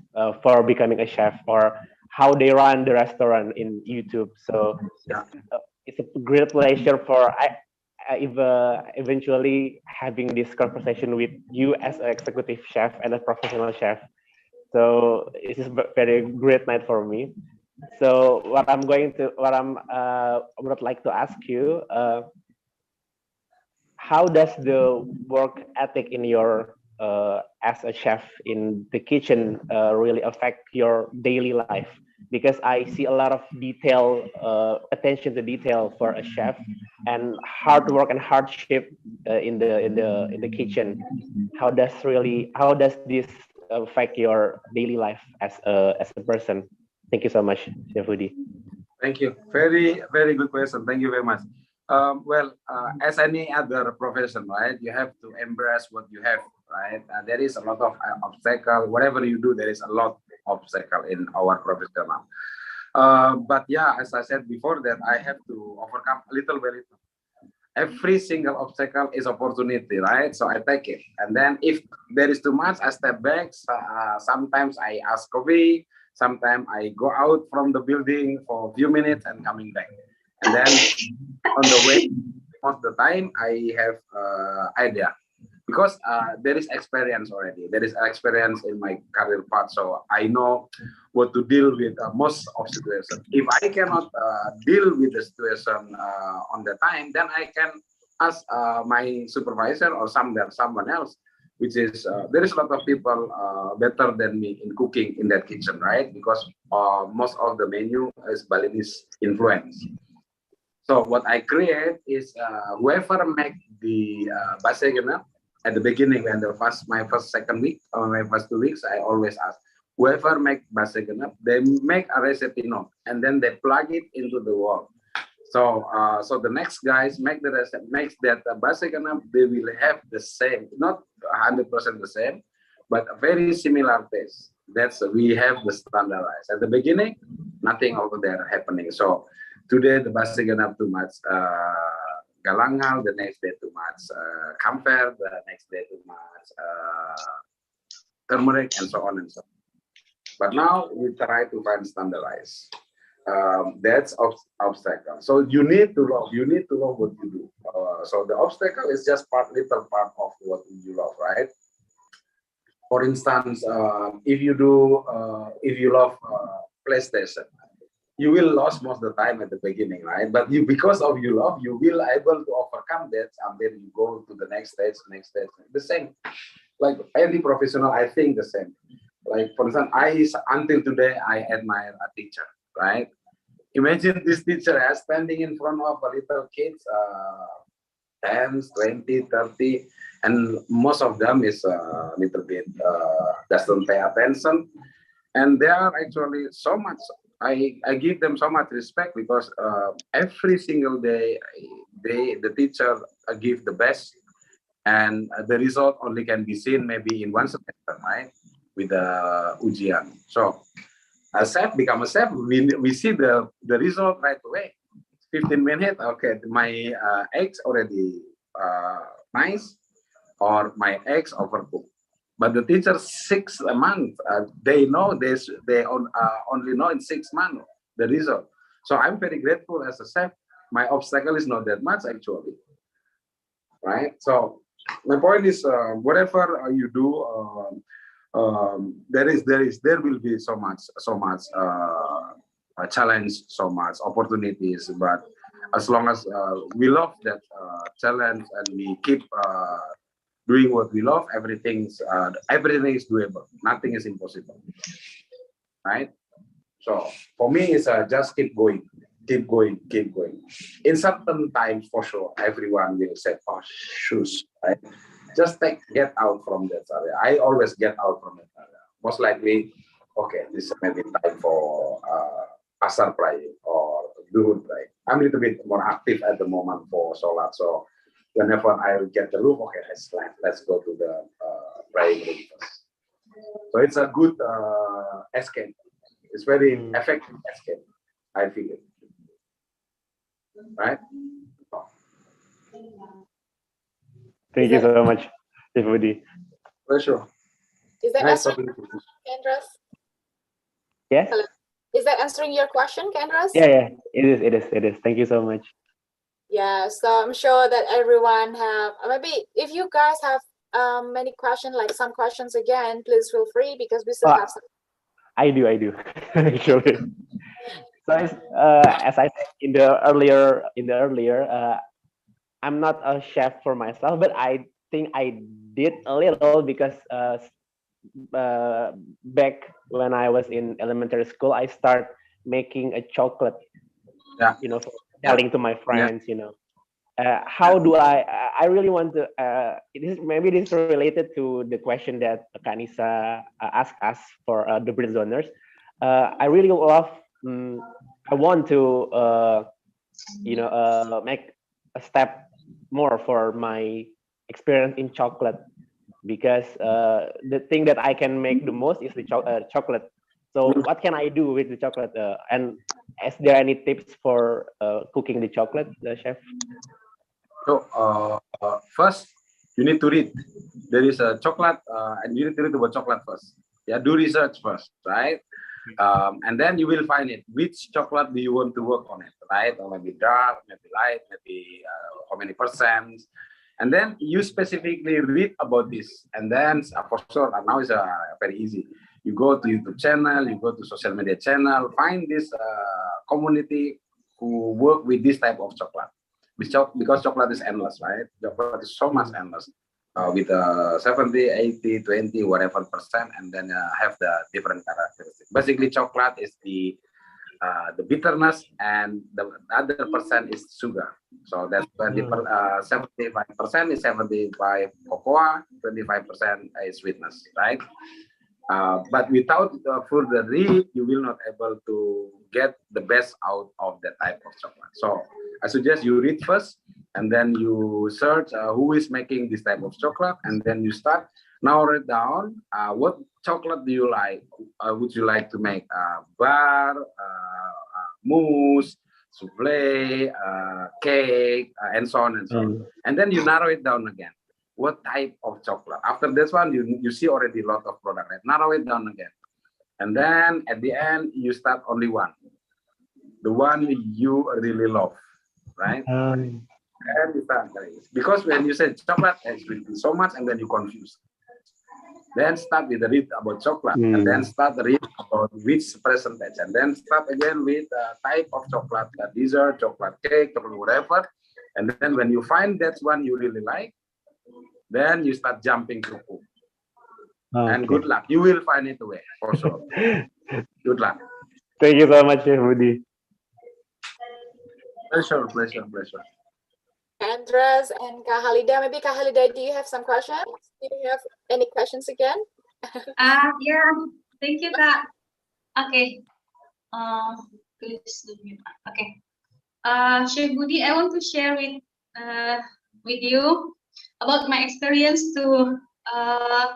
for becoming a chef, or how they run the restaurant in YouTube. So it's a great pleasure for eventually having this conversation with you as an executive chef and a professional chef. So it is a very great night for me. So what I would like to ask you, how does the work ethic in your as a chef in the kitchen really affect your daily life? Because I see a lot of attention to detail for a chef, and hard work and hardship in the kitchen. How does this affect your daily life as a person? Thank you so much, Chef Budi. Thank you. Very, very good question. Thank you very much. As any other profession, right, you have to embrace what you have, right? There is a lot of obstacle. Whatever you do, there is a lot of obstacle in our profession now. But yeah, as I said before, that I have to overcome little by little. Every single obstacle is opportunity, right? So I take it. And then if there is too much, I step back. Sometimes I ask coffee. Sometimes I go out from the building for a few minutes and coming back. And then on the way, most of the time I have idea, because there is experience already. There is experience in my career path, so I know what to deal with most of situations. If I cannot deal with the situation on the time, then I can ask my supervisor or someone else, which is there is a lot of people better than me in cooking in that kitchen, right? Because most of the menu is Balinese influence. So what I create is whoever make the basegenap at the beginning, when my first second week or my first 2 weeks, I always ask whoever make basegenap, they make a recipe note and then they plug it into the wall. So so the next guys make the recipe, makes that basegenap, they will have the same, not 100% the same, but a very similar taste. That's we have the standardized. At the beginning, nothing over there happening. So today the basegenap too much galangal, the next day too much camphor, the next day too much turmeric, and so on and so on. But now we try to find standardized. That's obstacle. So you need to love what you do. So the obstacle is just little part of what you love, right? For instance, if you love PlayStation, you will lose most of the time at the beginning, right? But because of you love, you will able to overcome that, and then you go to the next stage. The same, like any professional, I think the same. Like for instance, until today I admire a teacher, right? Imagine this teacher standing in front of a little kids, 10, 20, 30, and most of them is a little bit doesn't pay attention, and they are actually so much. I give them so much respect because every single day the teacher give the best, and the result only can be seen maybe in one semester, right? With the ujian. So a chef become a chef, we see the result right away. 15 minutes, okay, my eggs already nice, or my eggs overcooked. But the teacher 6 months, they know this, they only know in 6 months the result. So I'm very grateful as a chef. My obstacle is not that much actually, right? So my point is, whatever you do, there will be so much challenge, so much opportunities. But as long as we love that challenge and we keep doing what we love, everything is doable. Nothing is impossible, right? So for me, it's just keep going, keep going, keep going. In certain times, for sure, everyone will say, "Oh, shoes." Right? Just get out from that area. I always get out from that area. Most likely, okay, this is maybe time for pasar playing or duhur play. I'm a little bit more active at the moment for Solat. So whenever I get the room, okay, let's go to the praying room first. So it's a good escape. It's very effective escape, I feel it. Right? Thank you so much, Chef Budi. Pleasure. Is that Nice answering talking to you. Kendras? Yes? Hello. Is that answering your question, Kendras? Yeah, it is. Thank you so much. Yeah, so I'm sure that everyone have, maybe if you guys have many questions, like some questions again, please feel free because we still have some. I do, actually. So as I said in the earlier, I'm not a chef for myself, but I think I did a little because back when I was in elementary school, I start making a chocolate. Yeah. You know, selling to my friends. You know, how do I really want to? Maybe this is related to the question that Kanisa asked us for the Britzoners. I really love. I want to make a step more for my experience in chocolate, because the thing that I can make the most is the chocolate. So what can I do with the chocolate? And is there any tips for cooking the chocolate, chef? So first, you need to read. There is a chocolate, and you need to read about chocolate first. Yeah, do research first, right? And then you will find it. Which chocolate do you want to work on it, right? Or maybe dark, maybe light, maybe how many percent. And then you specifically read about this. And then for sure, now it's very easy. You go to YouTube channel, you go to social media channel, find this community who work with this type of chocolate. Because chocolate is endless, right? Chocolate is so much endless. With 70, 80, 20, whatever percent, and then have the different characteristics. Basically, chocolate is the bitterness, and the other percent is sugar. So that's 75% is 75 cocoa, 25% is sweetness, right? But without further read, you will not able to get the best out of that type of chocolate. So I suggest you read first, and then you search who is making this type of chocolate, and then you start narrow it down. What chocolate do you like? Would you like to make bar, mousse, souffle, cake, and so on and so on. And then you narrow it down again. What type of chocolate? After this one, you see already a lot of product, right? Narrow it down again. And then at the end, you start only one. The one you really love, right? And you start, because when you say chocolate, it's really so much, and then you confuse. Then start with the read about chocolate, and then start the read about which percentage, and then start again with the type of chocolate, the dessert, chocolate cake, chocolate whatever. And then when you find that one you really like, then you start jumping to cook. And good luck. You will find it away for sure. Good luck. Thank you so much, Chef Budi. Pleasure, pleasure, pleasure. Andres and Kak Halida, maybe Kak Halida, do you have some questions? Do you have any questions again? Yeah, thank you, Kak. Okay. Please do mute. Okay. Chef Budi, I want to share with with you about my experience to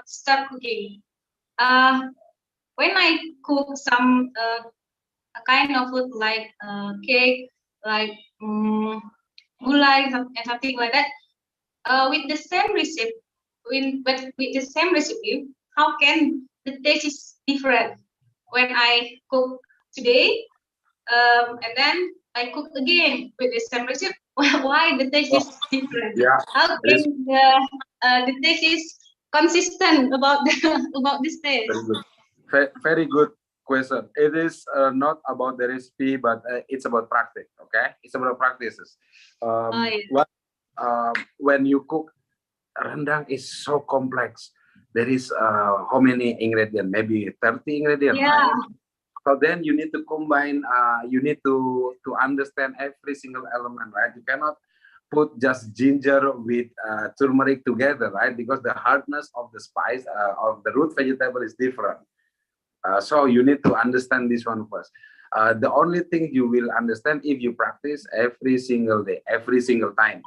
start cooking. When I cook some a kind of food like cake, like gulai and something like that, with the same recipe, with the same recipe, how can the taste is different when I cook today, and then I cook again with the same recipe? Why the taste is different? Yeah, How it is can the taste is consistent about the about this taste? very good. Very good question. It is not about the recipe, but it's about practice. Okay, it's about practices. Yeah. When you cook, rendang is so complex. There is how many ingredients? Maybe 30 ingredients, Yeah. right? So then you need to combine. You need to understand every single element, right? You cannot put just ginger with turmeric together, right? Because the hardness of the spice of the root vegetable is different. So you need to understand this one first. The only thing you will understand if you practice every single day, every single time.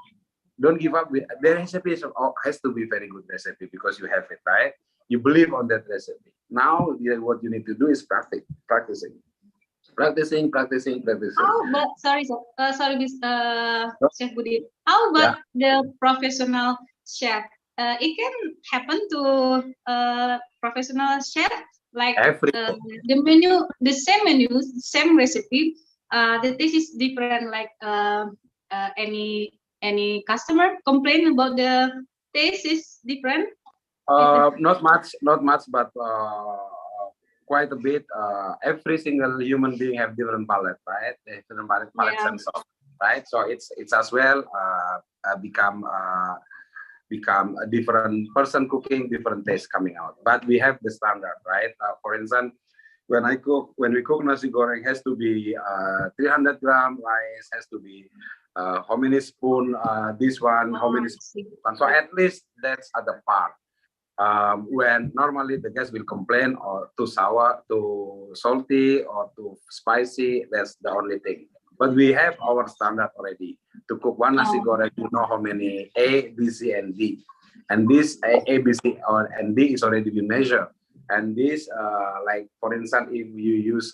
Don't give up. The recipe has to be very good recipe because you have it, right? You believe on that recipe. Now, what you need to do is practicing. How about Chef Budi? How about the professional chef? It can happen to professional chef like the menu, the same menu, same recipe. The taste is different. Like any customer complain about the taste is different. Not much, but quite a bit. Every single human being have different palate, right? They have different palate sense of, right? So it's as well become a different person cooking, different taste coming out. But we have the standard, right? For instance, when we cook nasi goreng, has to be 300 gram rice, has to be how many spoon this one, how many spoon. So at least that's at the part. When normally the guest will complain or too sour, too salty, or too spicy, that's the only thing. But we have our standard already. To cook one nasi goreng, you know how many A, B, C, and D. And this A, B, C, and D is already been measured. And this, like for instance, if you use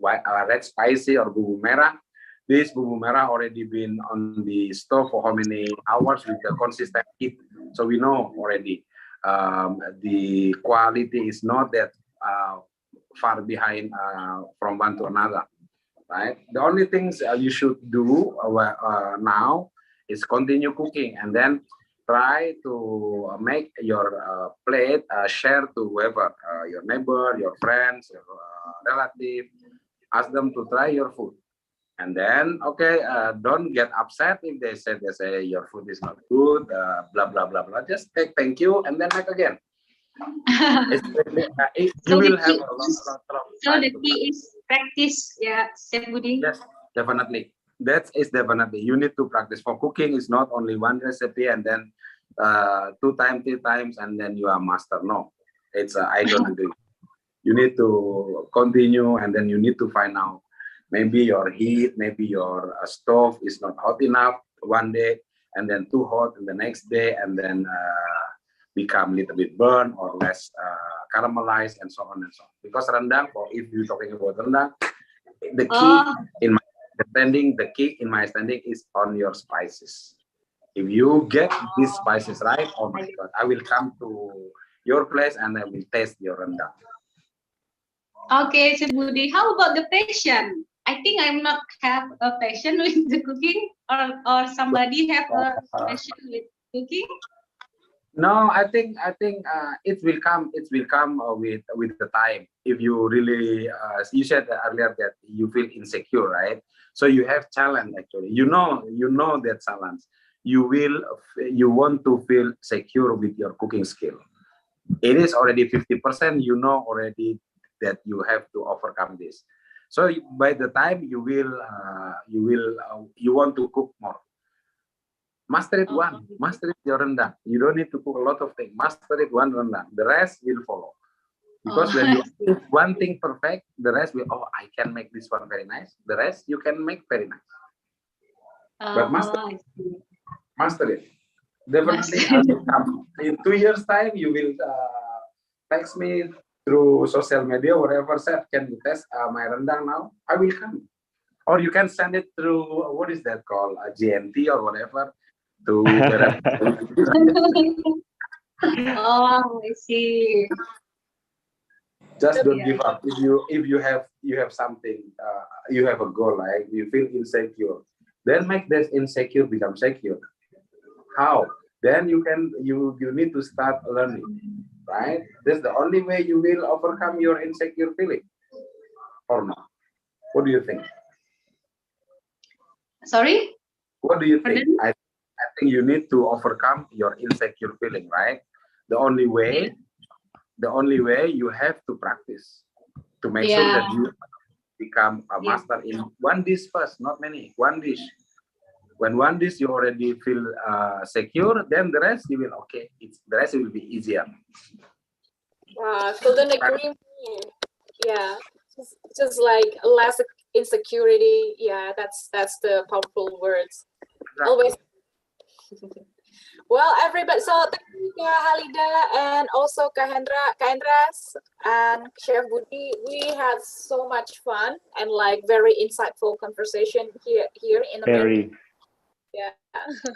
red spicy or bumbu merah, this bumbu merah already been on the stove for how many hours with the consistent heat. So we know already the quality is not that far behind from one to another, right? The only things you should do now is continue cooking and then try to make your plate share to whoever, your neighbor, your friends, your relative. Ask them to try your food. And then, okay, don't get upset if they say your food is not good, blah, blah, blah, blah. Just thank you and then make again. You will have a lot of So the key is practice, yeah, Chef Budi. Yes, definitely. That is definitely. You need to practice. For cooking, it's not only one recipe and then 2 times, 3 times, and then you are master. No, it's I don't agree. You need to continue and then you need to find out. Maybe your heat, maybe your stove is not hot enough one day, and then too hot in the next day, and then become a little bit burnt or less caramelized, and so on and so on. Because rendang, or if you're talking about rendang, the key in my understanding is on your spices. If you get these spices right, oh my God, I will come to your place and I will taste your rendang. Okay, Chef Budi, how about the passion? I think I'm not have a passion with the cooking, or somebody have a passion with cooking. No, I think it will come. It will come with the time. If you really, you said earlier that you feel insecure, right? So you have challenge actually. You know that challenge. You want to feel secure with your cooking skill. It is already 50%. You know already that you have to overcome this. So by the time you want to cook more. Master it one, master it your rendang. You don't need to cook a lot of things. Master it one rendang. The rest will follow. Because when you do one thing perfect, the rest will, I can make this one very nice. The rest you can make very nice. But I see. master it. Definitely, I will come. In 2 years' time, you will text me through social media, whatever said, can you test my rendang now? I will come. Or you can send it through, what is that called, a GNT or whatever, to wherever. Oh, I see. Just don't Yeah. give up. If you have something, you have a goal, like you feel insecure, then make this insecure become secure. How? Then you need to start learning, right? That's the only way you will overcome your insecure feeling, or not? What do you think? Sorry? What do you think? Pardon? I think you need to overcome your insecure feeling, right? The only way you have to practice to make sure that Yeah. you become a Yeah. master in one dish first, not many, one dish. When one dish you already feel secure, then the rest you will the rest will be easier. Couldn't agree more. Yeah, just like less insecurity. Yeah, that's the powerful words. Always. Well, everybody. So thank you, Kak Halida, and also Kak Hendras, and Chef Budi. We had so much fun and like very insightful conversation here in the main room. Very. Yeah. So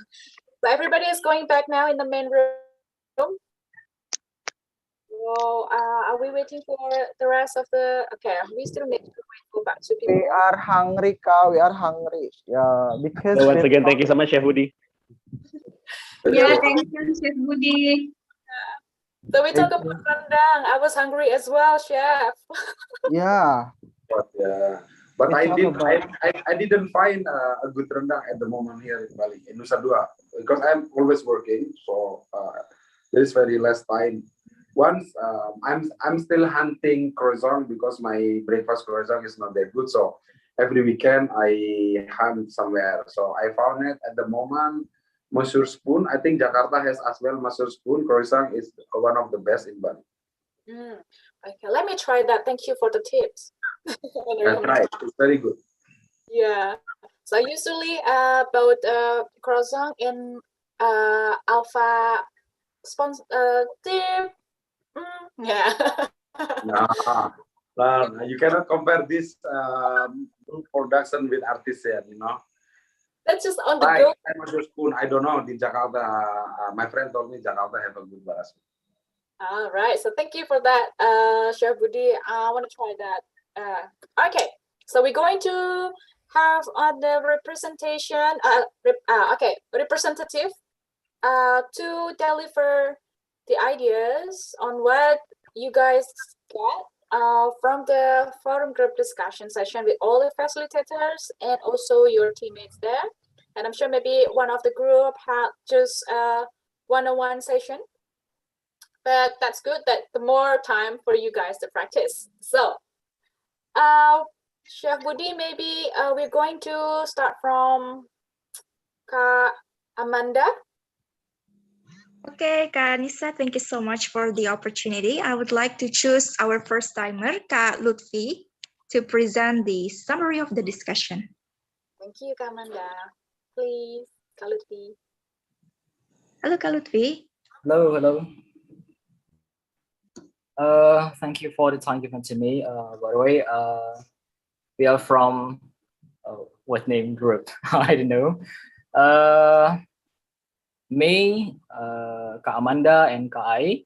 everybody is going back now in the main room. Well, are we waiting for the rest of the? Okay, we still need to go back to people. We are hungry, Kak. We are hungry. Yeah, because So once again, thank you so much, Chef Budi. Yeah, thank you, Chef Budi. So we talk about rendang. I was hungry as well, Chef. Yeah. But We talk about- I didn't find a good rendang at the moment here in Bali, in Nusa Dua, because I'm always working, so there is very less time. Once I'm still hunting croissant because my breakfast croissant is not that good, so every weekend I hunt somewhere. So I found it at the moment. Monsieur Spoon, I think Jakarta has as well. Monsieur Spoon croissant is one of the best in Bali. Okay, let me try that. Thank you for the tips. That's right. It's very good. Yeah. So I usually bought croissant in Alpha tip. Yeah. You cannot compare this production with artisan, you know. That's just on the go. Monsieur Spoon, I don't know. In Jakarta, my friend told me Jakarta have a good baras. All right. So thank you for that, Chef Budi. I want to try that. Okay. So we're going to have the representation. Representative to deliver the ideas on what you guys get from the forum group discussion session with all the facilitators and also your teammates there. And I'm sure maybe one of the group had just one-on-one session. But that's good that the more time for you guys to practice. So, Chef Budi, maybe we're going to start from Kak Amanda. Okay, Kak Anissa, thank you so much for the opportunity. I would like to choose our first timer, Kak Lutfi, to present the summary of the discussion. Thank you, Kak Amanda. Please, Kak Lutfi. Hello, Kak Lutfi. Hello, hello. Thank you for the time given to me. By the way, we are from what name group? I don't know. Me, Kak Amanda, and Kak Ai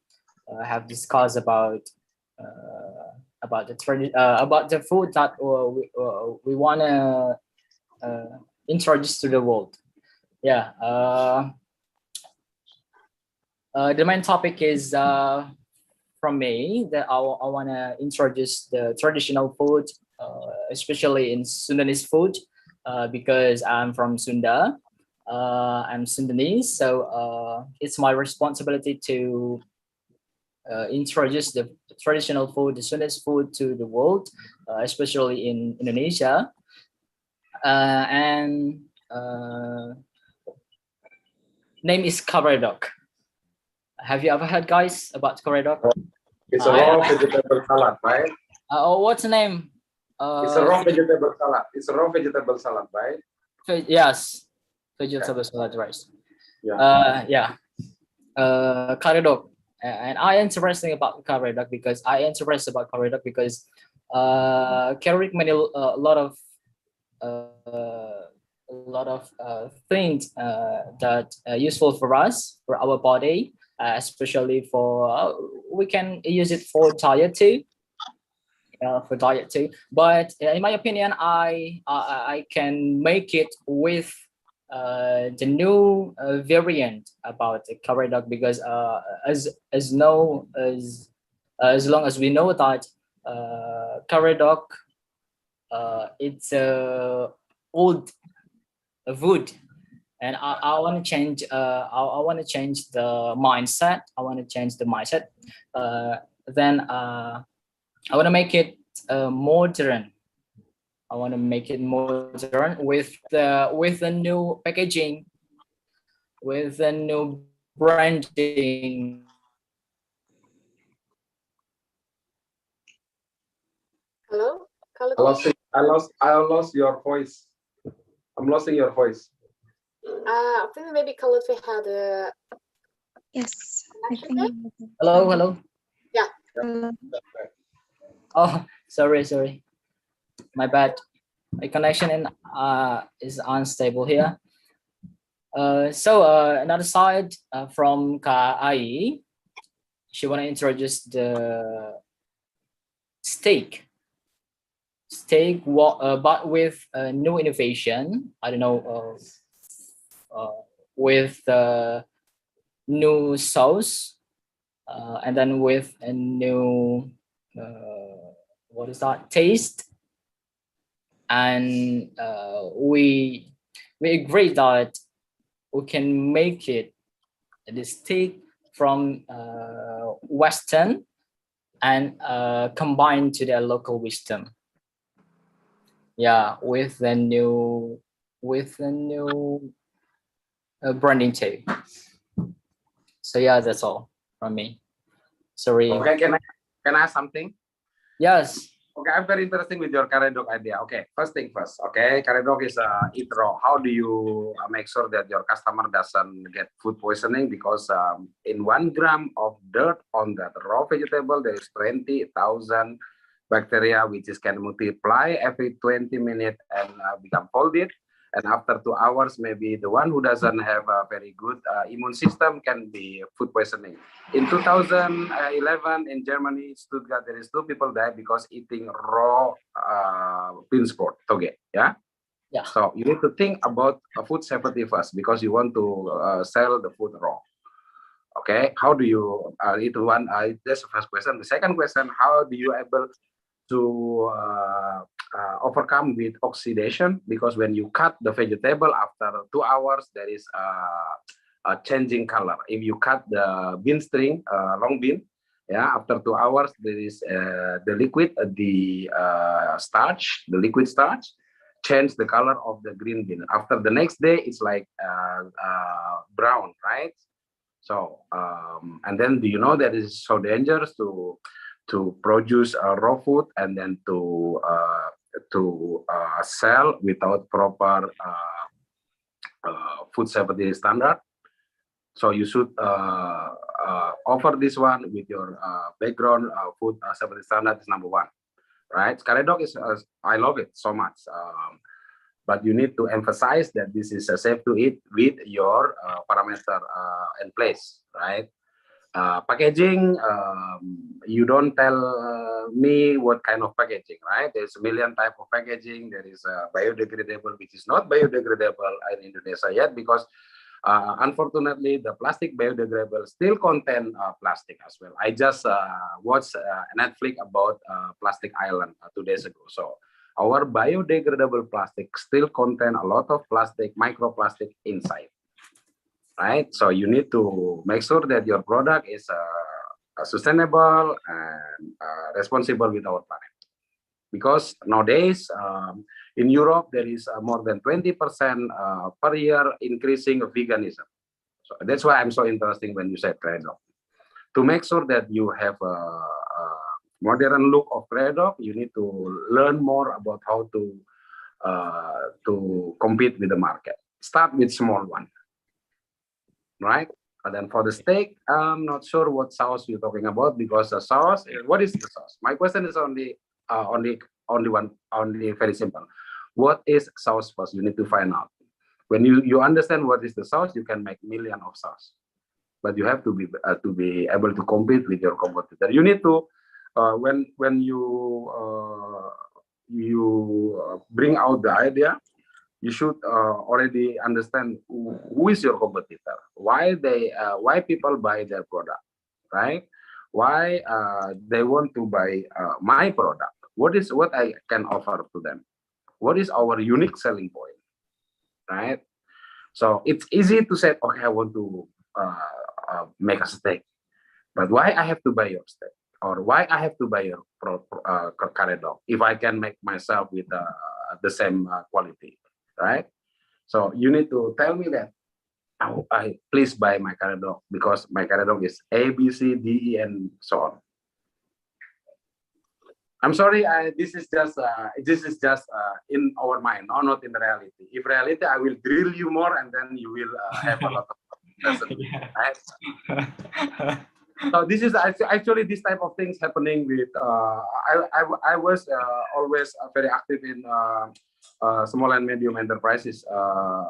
have discussed about the food that we wanna introduce to the world. Yeah. The main topic is from me that I want to introduce the traditional food, especially in Sundanese food, because I'm from Sunda. I'm Sundanese, so it's my responsibility to introduce the traditional food, the Sundanese food, to the world, especially in Indonesia. Name is karedok. Have you ever heard, guys, about karedok? It's a raw vegetable salad, right? What's the name? It's a raw vegetable salad. It's a raw vegetable salad, right? Yes. vegetable salad rice. Yeah. Yeah. Curry dog. And I interesting about curry dog because curry many a lot of things that useful for us for our body, especially for we can use it for diet too. But in my opinion, I can make it with the new variant about the curry dog because as know as long as we know that curry dog it's old food, and I want to change I want to change the mindset. Then I want to make it modern. I want to make it modern with the new packaging, with the new branding. Hello? I lost your voice. I'm losing your voice. I think maybe Kalutfi had a Yes. Hello. Yeah. Oh, sorry. My bad. My connection is unstable here. So another side from Kai, she want to introduce the steak, but with a new innovation. I don't know, with the new sauce, and then with a new what is that taste, and we agree that we can make it the steak from Western and combine to their local wisdom. Yeah, with the new branding too. So yeah, that's all from me. Sorry. Okay, can I ask something? Yes. Okay, I'm very interested with your curry dog idea. Okay, first thing first. Okay, curry dog is eat raw. How do you make sure that your customer doesn't get food poisoning? Because in 1 gram of dirt on that raw vegetable, there is 20,000 bacteria, which is can multiply every 20 minutes and become folded. And after 2 hours, maybe the one who doesn't have a very good immune system can be food poisoning. In 2011, in Germany, Stuttgart, there is 2 people died because eating raw bean sprout, toge. Yeah. So you need to think about food safety first because you want to sell the food raw. Okay. How do you eat one? That's the first question. The second question: how do you able to overcome with oxidation? Because when you cut the vegetable after 2 hours, there is a changing color. If you cut the bean string, long bean, yeah, after 2 hours, there is the liquid, the starch, the liquid starch, change the color of the green bean. After the next day, it's like brown, right? So, and then do you know that it's so dangerous to produce raw food and then to sell without proper food safety standard? So you should offer this one with your background food safety standard is number 1, right? Curry dog is I love it so much, but you need to emphasize that this is safe to eat with your parameter in place, right? Packaging, you don't tell me what kind of packaging, right? There's a million type of packaging. There is biodegradable, which is not biodegradable in Indonesia yet, because unfortunately the plastic biodegradable still contain plastic as well. I just watched Netflix about Plastic Island 2 days ago. So our biodegradable plastic still contain a lot of plastic, microplastic inside. Right, so you need to make sure that your product is sustainable and responsible with our planet. Because nowadays in Europe there is more than 20% per year increasing of veganism. So that's why I'm so interested when you said trade-off. To make sure that you have a modern look of trade-off, you need to learn more about how to compete with the market. start with small one, right? And then for the steak, I'm not sure what sauce you're talking about because the sauce. What is the sauce? My question is only very simple. What is sauce first? You need to find out. When you understand what is the sauce, you can make million of sauce, but you have to be able to compete with your competitor. You need to when you bring out the idea, you should already understand who is your competitor, why people buy their product, right? Why they want to buy my product? What I can offer to them? What is our unique selling point, right? So it's easy to say, okay, I want to make a steak, but why I have to buy your steak? Or why I have to buy your curry dog if I can make myself with the same quality, right? So you need to tell me that I please buy my curry dog because my curry dog is A, B, C, D, E, and so on. I'm sorry, this is just in our mind, or not in reality. If reality, I will drill you more, and then you will have a lot of lessons, right? So this is actually this type of things happening with. I was always very active in small and medium enterprises,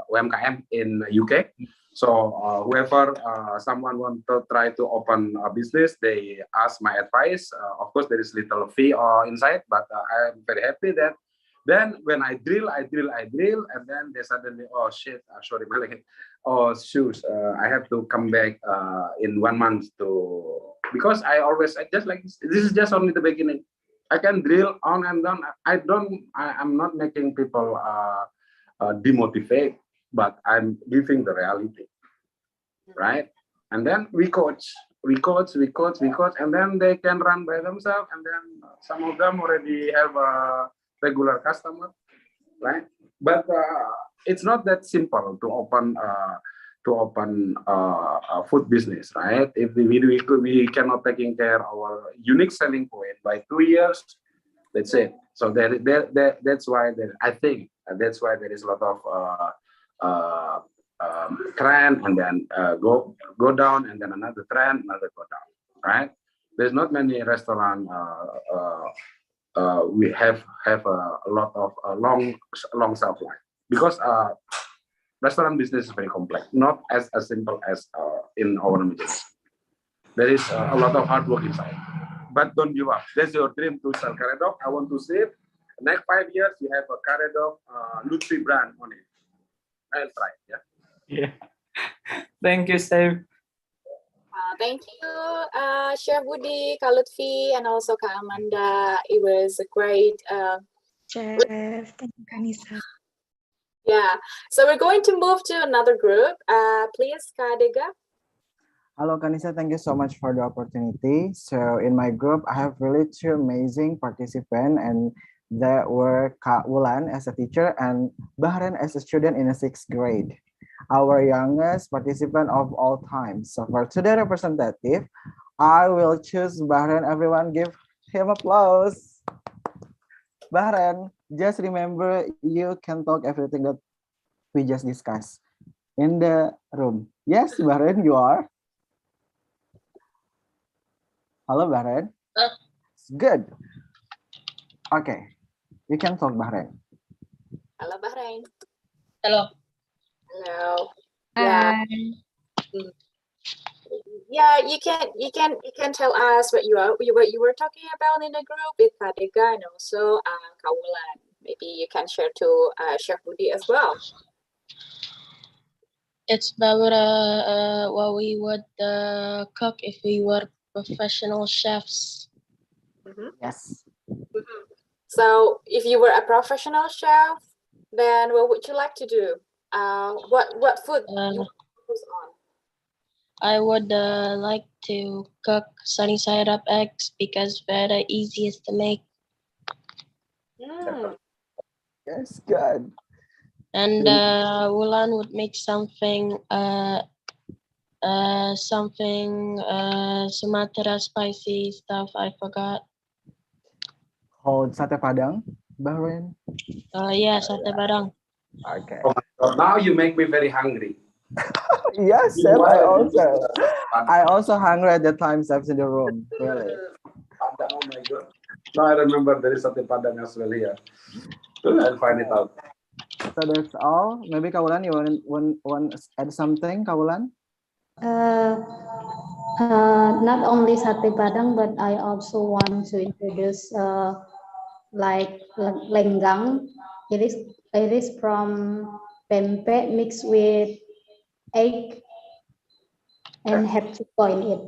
UMKM in UK. So whoever someone want to try to open a business, they ask my advice. Of course, there is little fee inside, but I'm very happy that then when I drill, and then they suddenly, oh shit, sorry, oh shoot, I have to come back in 1 month because I just like this is just only the beginning. I can drill on and on. I'm not making people demotivate, but I'm giving the reality, right? And then we coach, and then they can run by themselves, and then some of them already have a regular customer, right? But it's not that simple to open a food business, right? If we cannot taking care of our unique selling point by 2 years, that's it. So that's why I think that's why there is a lot of trend, and then go down, and then another trend, another go down, right? There's not many restaurant we have a lot of long shelf life because restaurant business is very complex, not as simple as in our business. There is a lot of hard work inside, but don't give up. That's your dream to sell curry dog. I want to see it. Next 5 years, you have a curry dog Lutfi brand on it. I'll try. Yeah. Thank you, Steve. Thank you, Chef Budi, Kak Lutfi, and also Kak Amanda. It was a great Chef. Thank you, Kanisa. Yeah, so we're going to move to another group. Please, Kak Dega. Hello, Kanisa. Thank you so much for the opportunity. So in my group, I have really 2 amazing participants, and they were Kak Wulan as a teacher and Bahrain as a student in the 6th grade. Our youngest participant of all time. So for today representative, I will choose Bahrain. Everyone give him applause. Bahrain, just remember you can talk everything that we just discussed in the room. Yes, Bahrain, you are. Hello, Bahrain. Good. Okay, you can talk, Bahrain. Hello, Bahrain. Hello. Hello. Hi. Yeah, you can tell us what you were talking about in the group with Kak Dega and also Kak Wulan. Maybe you can share to Chef Budi as well. It's about what we would cook if we were professional chefs. Yes. So if you were a professional chef, then what would you like to do? What food you focus on? I would like to cook sunny side up eggs because they're the easiest to make. Yes, good. And Wulan would make something Sumatra spicy stuff. I forgot. Hold sate padang, Bahrain. Yeah, sate padang. Okay. Oh my God, now you make me very hungry. Yes, You know chef. what I I mean? also, I also hungry at the time, chefs in the room. Really. Padang, oh my God. Now I remember there is sate Padang as well here. I'll find it out. So that's all. Maybe Kaulan, you want to add something, Kaulan? Uh, not only sate Padang, but I also want to introduce like lenggang. It is from pempek mixed with egg and have to boil it.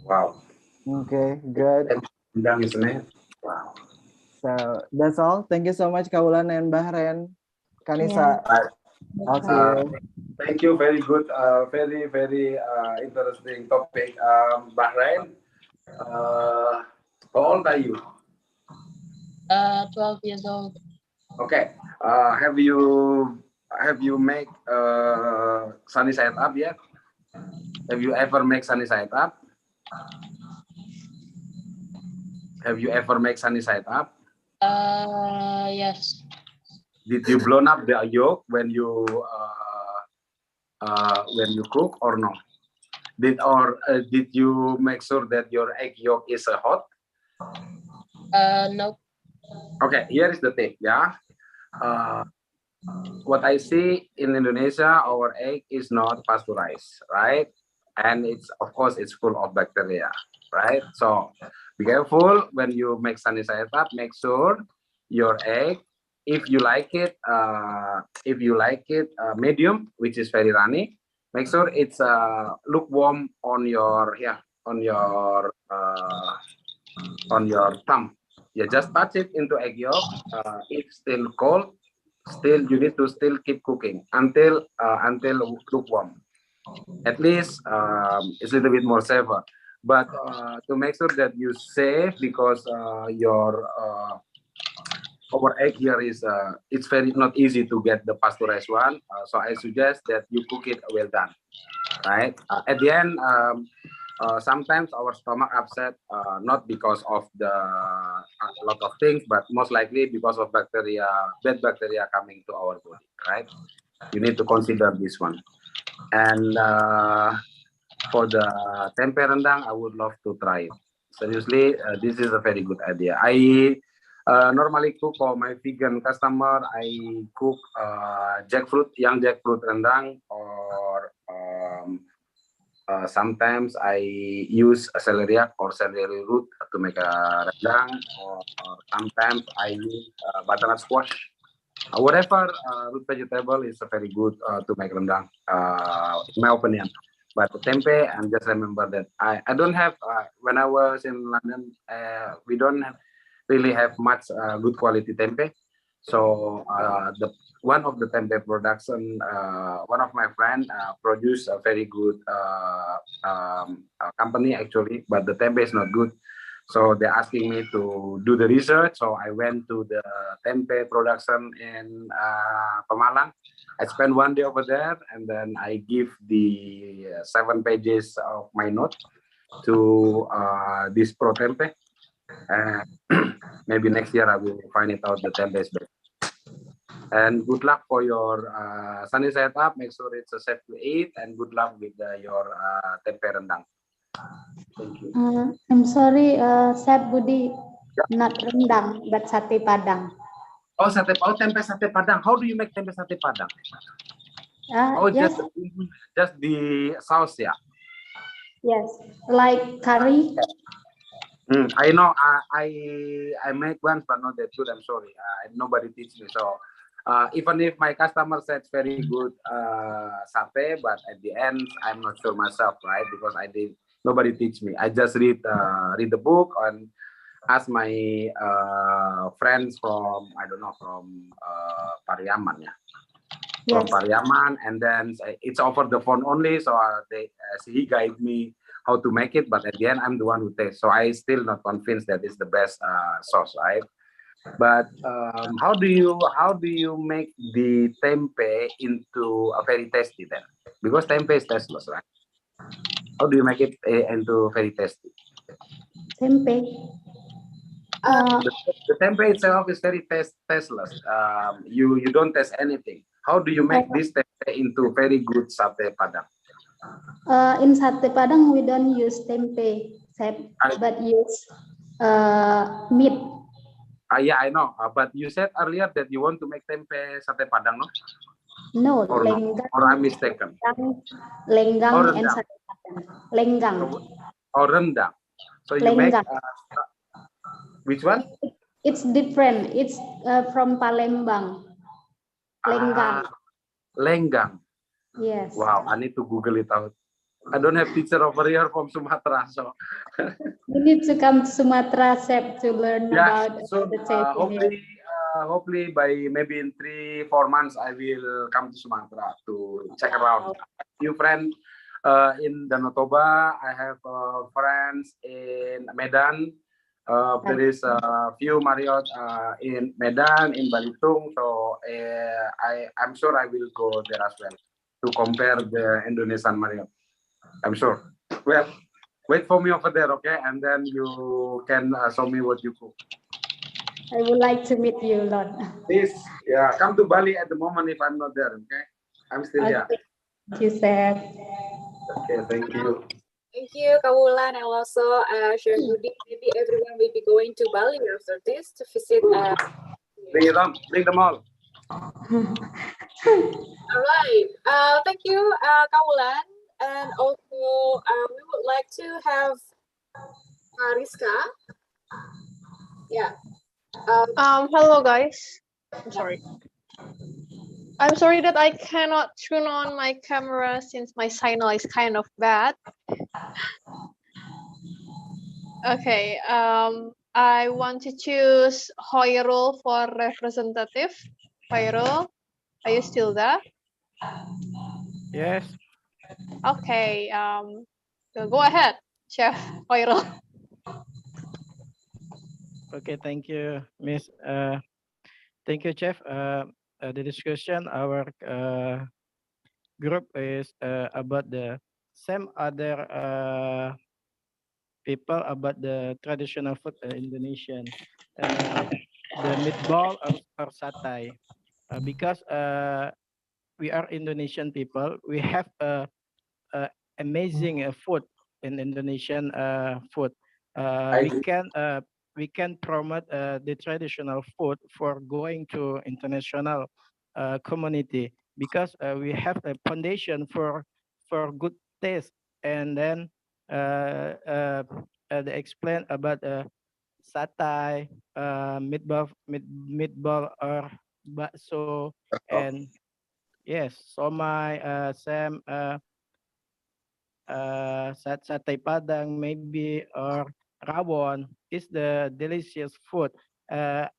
Wow. Okay, good. Padang, isn't it? Wow. So that's all. Thank you so much, Kaulan and Bahrain. Kanisa, Right. I'll see you. Thank you. Very good. Very, very interesting topic. Bahrain, how old are you? 12 years old. Okay. Have you make sunny side up yet? Have you ever make sunny side up? Have you ever make sunny side up? Yes. Did you blown up the yolk when you cook or no? Did you make sure that your egg yolk is hot? No. Okay, here is the thing. Yeah. What I see in Indonesia, our egg is not pasteurized, right? And it's, of course, it's full of bacteria, right? So be careful when you make sunny side up. Make sure your egg, if you like it, medium, which is very runny, make sure it's lukewarm on your thumb. You just touch it into egg yolk. It's still cold. Still, you need to still keep cooking until lukewarm. At least it's a little bit more safer. But to make sure that you save, because our egg here is it's very not easy to get the pasteurized one. So I suggest that you cook it well done, right? At the end, sometimes our stomach upset, not because of a lot of things, but most likely because of bad bacteria coming to our body, right? You need to consider this one. And for the tempe rendang, I would love to try it. Seriously, this is a very good idea. I normally cook for my vegan customer. I cook young jackfruit rendang, or sometimes I use a celeriac or celery root to make a rendang, or sometimes I use butternut squash. Whatever root vegetable is very good to make rendang, in my opinion. But the tempe, and just remember that I don't have, when I was in London, we don't really have much good quality tempe. So one of the tempe production, one of my friend produced a very good company actually, but the tempe is not good. So they're asking me to do the research. So I went to the tempe production in Pemalang. I spent one day over there, and then I give the 7 pages of my note to this pro tempe. Maybe next year I will find it out the tempe is better. And good luck for your sunny side up. Make sure it's safe to eat, and good luck with your tempe rendang. Thank you. I'm sorry, Chef Budi, not rendang, but sate Padang. Oh, tempe sate Padang. How do you make tempe sate Padang? Yes, just the sauce, yeah. yes, like curry. I know. I make once, but not that good. I'm sorry. Nobody teach me. So even if my customer said very good sate, but at the end I'm not sure myself, right? Because nobody teach me. I just read the book and ask my friends from Pariaman, yeah. From Pariaman, and then it's over the phone only. So he guide me how to make it, but at the end I'm the one who tastes. So I still not convinced that it's the best sauce, right? But how do you make the tempe into a very tasty then? Because tempe is tasteless, right? How do you make it into very tasty? Tempe. The tempeh itself is very tasteless. You don't taste anything. How do you make this tempeh into very good sate padang? In sate padang, we don't use tempeh, chef, but use meat. Yeah, I know. But you said earlier that you want to make tempeh sate padang, no? No, Or no? lenggang. Or I'm mistaken? Lenggang Or and rendang. sate padang. Lenggang. Or rendang. So you make Lenggang. which one? It's different. It's from Palembang. Lenggang. Lenggang. Yes. Wow, I need to Google it out. I don't have teacher over here from Sumatra, so You need to come to Sumatra, chef, to learn yeah. about So the taste in here. hopefully by maybe in 3-4 months I will come to Sumatra to check around. I have a few friends in Danau Toba. I have friends in Medan. There is a few Marriott in Medan, in Balitung. So I'm sure I will go there as well to compare the Indonesian Marriott. I'm sure. Well, wait for me over there, okay? And then you can show me what you cook. I would like to meet you, Lord. Please, yeah, come to Bali at the moment if I'm not there, okay? I'm still here. Thank you, chef. Okay, thank you. Thank you, Kawulan, and also Chef Budi. Maybe everyone will be going to Bali after this to visit. Bring it on, bring them all. All right. Thank you, Kawulan. And also, we would like to have Mariska. Yeah. Hello, guys. I'm sorry. I'm sorry that I cannot turn on my camera since my signal is kind of bad. Okay. I want to choose Hoirul for representative. Hoirul, are you still there? Yes. Okay. Go ahead, Chef Hoirul. Okay, thank you, Miss. Thank you, Chef. The discussion our group is about the same other people about the traditional food Indonesian, the meatball or satay, because we are Indonesian people. We have amazing food in Indonesian food. We can promote the traditional food for going to international community because we have a foundation for good taste. And then they explain about satay, meatball or bakso, and yes, somai, Sam, satay padang maybe, or rawon is the delicious food. I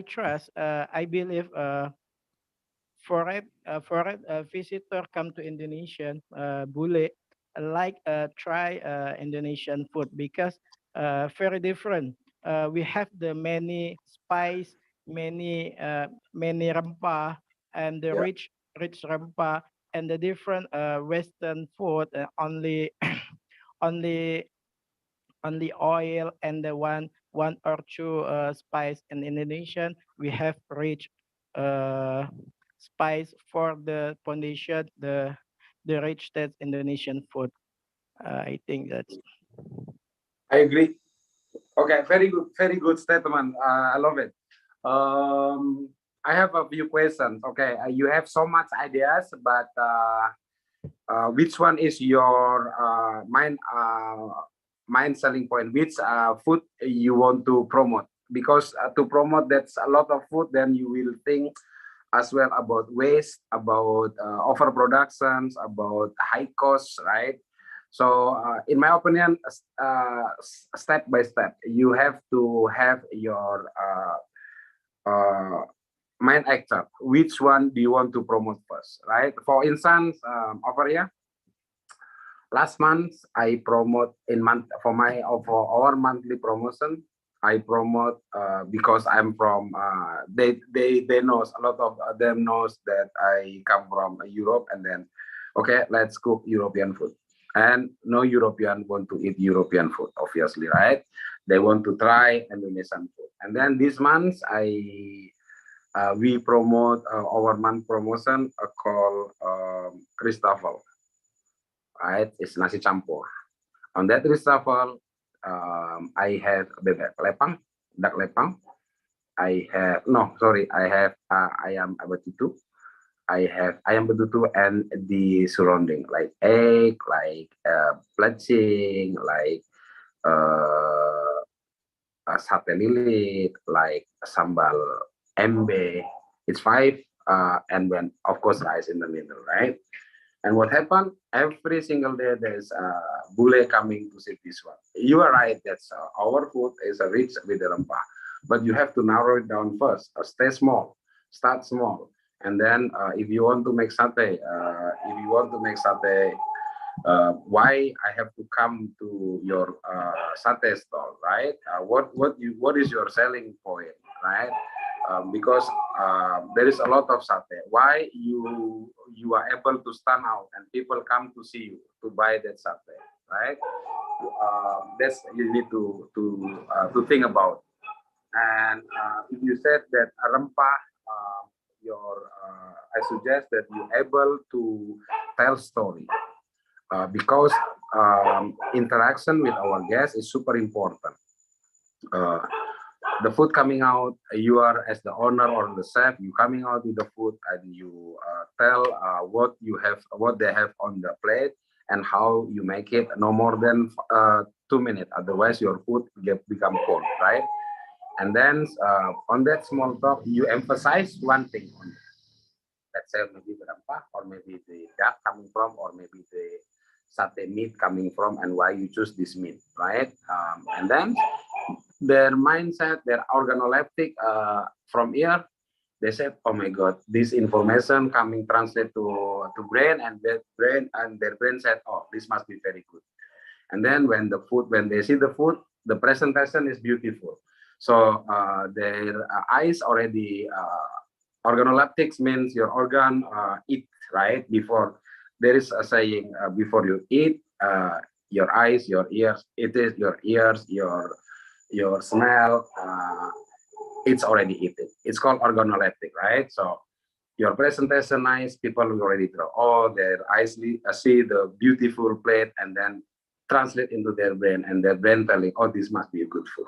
trust, I believe foreign visitor come to Indonesian, bule like try Indonesian food because very different. We have the many spice, many rempah, and the rich rempah, and the different Western food only only oil and the one or two spice. In Indonesian we have rich spice for the foundation, the rich taste Indonesian food. I think that's. I agree. Okay, very good statement. I love it. I have a few questions. Okay, you have so much ideas, but which one is your main selling point? Which food you want to promote? Because to promote that's a lot of food, then you will think as well about waste, about overproductions, about high costs, right? So in my opinion, step by step, you have to have your main actor. Which one do you want to promote first, right? For instance, over here, last month I promote for our monthly promotion. I promote because I'm from they knows, a lot of them knows that I come from Europe, and then okay, let's cook European food. And no European want to eat European food, obviously, right? they want to try Indonesian food. And then this month, we promote our month promotion called Christafel, right? It's nasi campur. On that Christafel, I have bebek lepang, duck lepang. I have ayam betutu. I have ayam betutu and the surrounding like egg, like belacan, like sate lilit, like sambal embe. It's 5, and then of course rice in the middle, right? And what happened? Every single day there's bule coming to see this one. You are right. That's our food is rich with the rempah, but you have to narrow it down first. Stay small, start small, and then if you want to make satay, why I have to come to your satay stall, right? What is your selling point, right? Because there is a lot of satay. Why you are able to stand out and people come to see you to buy that satay, right? That's you need to think about. And if you said that rempah, I suggest that you able to tell story. Because interaction with our guests is super important. The food coming out, you are as the owner or the chef, you coming out with the food and you tell what they have on the plate and how you make it no more than 2 minutes. Otherwise, your food become cold, right? And then on that small talk, you emphasize one thing on it. Let's say maybe the rempah, or maybe the duck coming from, or maybe the satay meat coming from, and why you choose this meat, right? And then their mindset, their organoleptic from here, they said, oh my God, this information coming translate to brain, and their brain said, oh, this must be very good. And then when they see the food, the presentation is beautiful. So their eyes already, organoleptics means your organ eat, right? Before there is a saying, before you eat, your eyes, your ears, it is your ears, your smell, it's already eaten. It's called organoleptic, right? So your presentation nice, people will already throw, oh, their eyes see the beautiful plate and then translate into their brain, and their brain telling, oh, this must be a good food.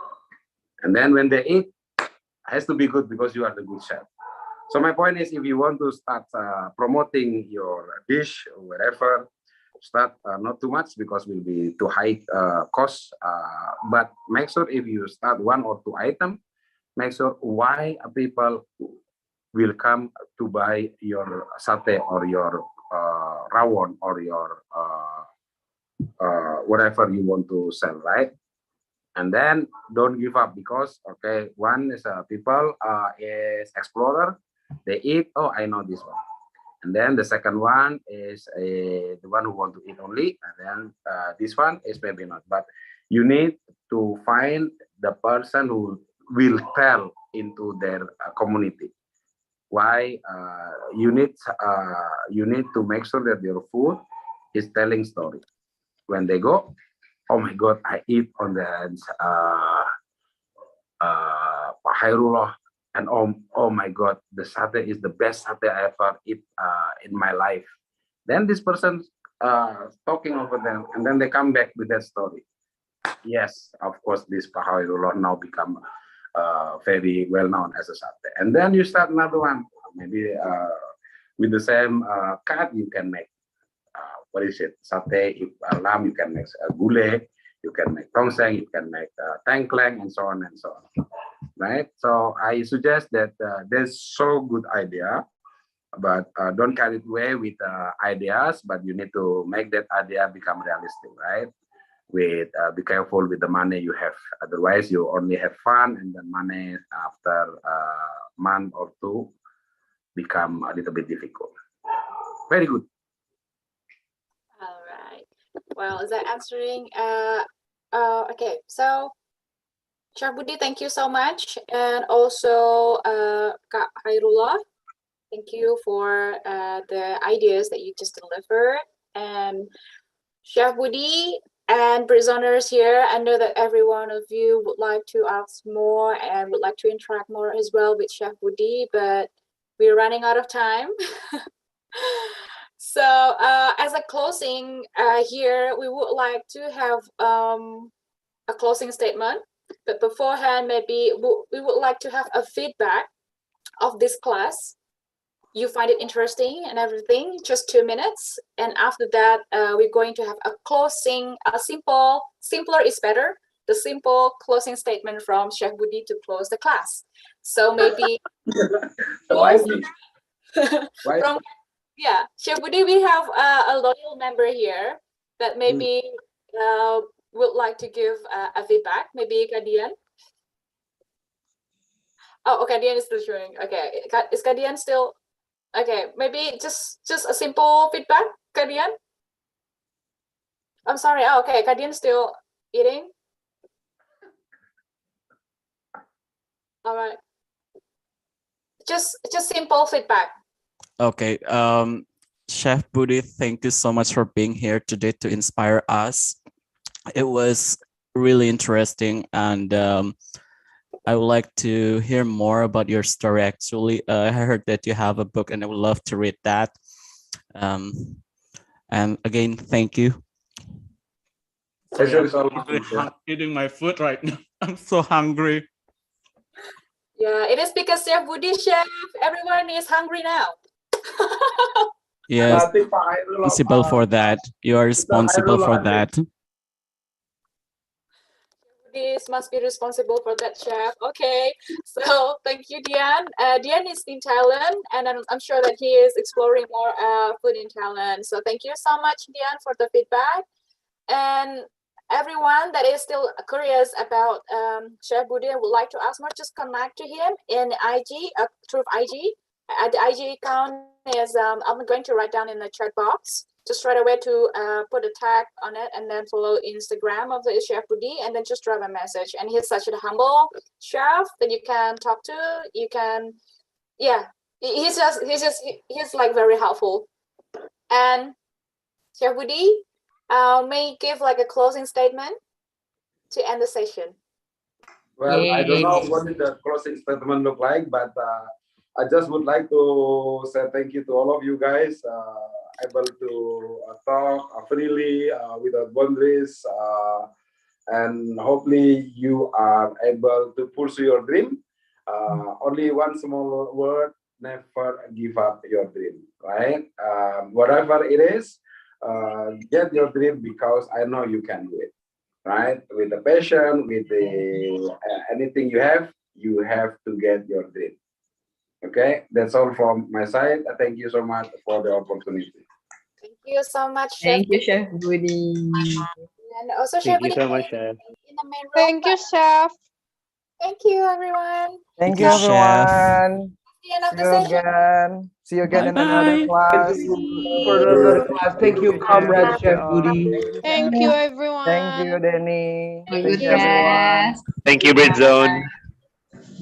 And then when they eat, it has to be good because you are the good chef. So my point is, if you want to start promoting your dish or wherever, start not too much because will be too high cost. But make sure if you start 1 or 2 items, make sure why people will come to buy your satay or your rawon or your whatever you want to sell, right? And then don't give up because, okay, one is people is explorer. They eat, oh, I know this one. And then the second one is the one who want to eat only. And then this one is maybe not. But you need to find the person who will tell into their community. Why you need to make sure that your food is telling story. When they go, oh my God, I eat on the Hairullah, and oh my God, the satay is the best satay I ever eat in my life. Then this person talking over them, and then they come back with that story. Yes, of course, this Hairullah now become very well known as a satay. And then you start another one, maybe with the same cut, you can make what is it? Satay, lamb, you can make gulai, you can make tongseng, you can make tengkleng, and so on and so on. Right? So I suggest that there's so good idea, but don't carry it away with ideas, but you need to make that idea become realistic, right? With be careful with the money you have. Otherwise, you only have fun, and the money after a month or 2 become a little bit difficult. Very good. All right. Well, is that answering? Okay, so Chef Budi, thank you so much, and also Kak Hairullah, thank you for the ideas that you just delivered. And Chef Budi, And Britzoners here, I know that every one of you would like to ask more and would like to interact more as well with Chef Budi, but we're running out of time. So as a closing here, we would like to have a closing statement. But beforehand, maybe we would like to have a feedback of this class. You find it interesting and everything, just 2 minutes. And after that, we're going to have a closing, simpler is better, the simple closing statement from Chef Budi to close the class. So maybe from, yeah, Chef Budi, we have a loyal member here that maybe would like to give a feedback. Maybe Kadian. Oh, Kadian is still showing. Okay, is Kadian still? Okay, maybe just a simple feedback, Kadian. I'm sorry. Oh, okay, Kadian still eating. All right. Just simple feedback. Okay. Chef Budi, thank you so much for being here today to inspire us. It was really interesting, and I would like to hear more about your story. Actually, I heard that you have a book, and I would love to read that. And again, thank you. Sorry, I'm eating my food right now. I'm so hungry. Yeah, it is because Chef Budi, chef, everyone is hungry now. Yes, responsible for that. You are responsible for that. This must be responsible for that, chef. Okay, so thank you, Dian. Dian is in Thailand, and I'm sure that he is exploring more food in Thailand. So thank you so much, Dian, for the feedback. And everyone that is still curious about Chef Budi and would like to ask more, just connect to him in IG, through IG. The IG account is, I'm going to write down in the chat box. Just right away to put a tag on it and then follow Instagram of the Chef Budi and then just drop a message. And he's such a humble chef that you can talk to. You can, yeah, he's like very helpful. And Chef Budi may give like a closing statement to end the session. Well, I don't know what did the closing statement look like, but I just would like to say thank you to all of you guys. Able to talk freely without boundaries, and hopefully you are able to pursue your dream. Only one small word: never give up your dream. Right? Whatever it is, get your dream, because I know you can do it. Right? With the passion, with the anything you have to get your dream. Okay, that's all from my side. Thank you so much for the opportunity. Thank you so much, Chef. Thank you, Chef Budi. And also, Chef Thank you Budi so much, Chef. in the main room. Thank you, chef. Thank you, everyone. Thank you, you, Chef. everyone. See you in See the you session. again. See you again in another class. For another class. Thank you, comrade Chef Budi. Thank you, everyone. Thank you, Denny. Have a Thank good you, everyone. rest. Thank you, Britzone.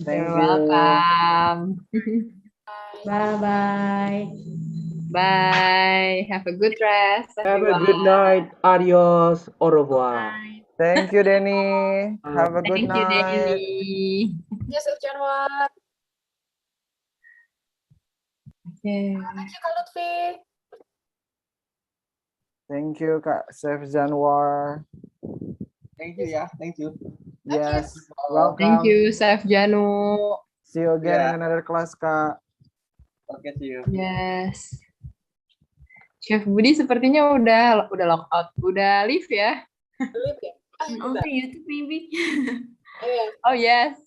Thank You're you. welcome. Bye-bye. Bye. Have a good rest, Have a everyone. good night. Adios. Au revoir. Thank you, Denny. Have a good Thank you, night. Denny. Yes, January. Okay. Thank you, Kak Lutfi. Thank you, Kak Chef Janwar. Thank you, yeah. Thank you. Yes, Thank welcome. you, Chef Janu. See you again Yeah. in another class, Kak. Okay, see you. Yes. Chef Budi sepertinya udah lock out, udah leave ya. Leave ya? On the YouTube maybe. Oh, yeah. Oh yes.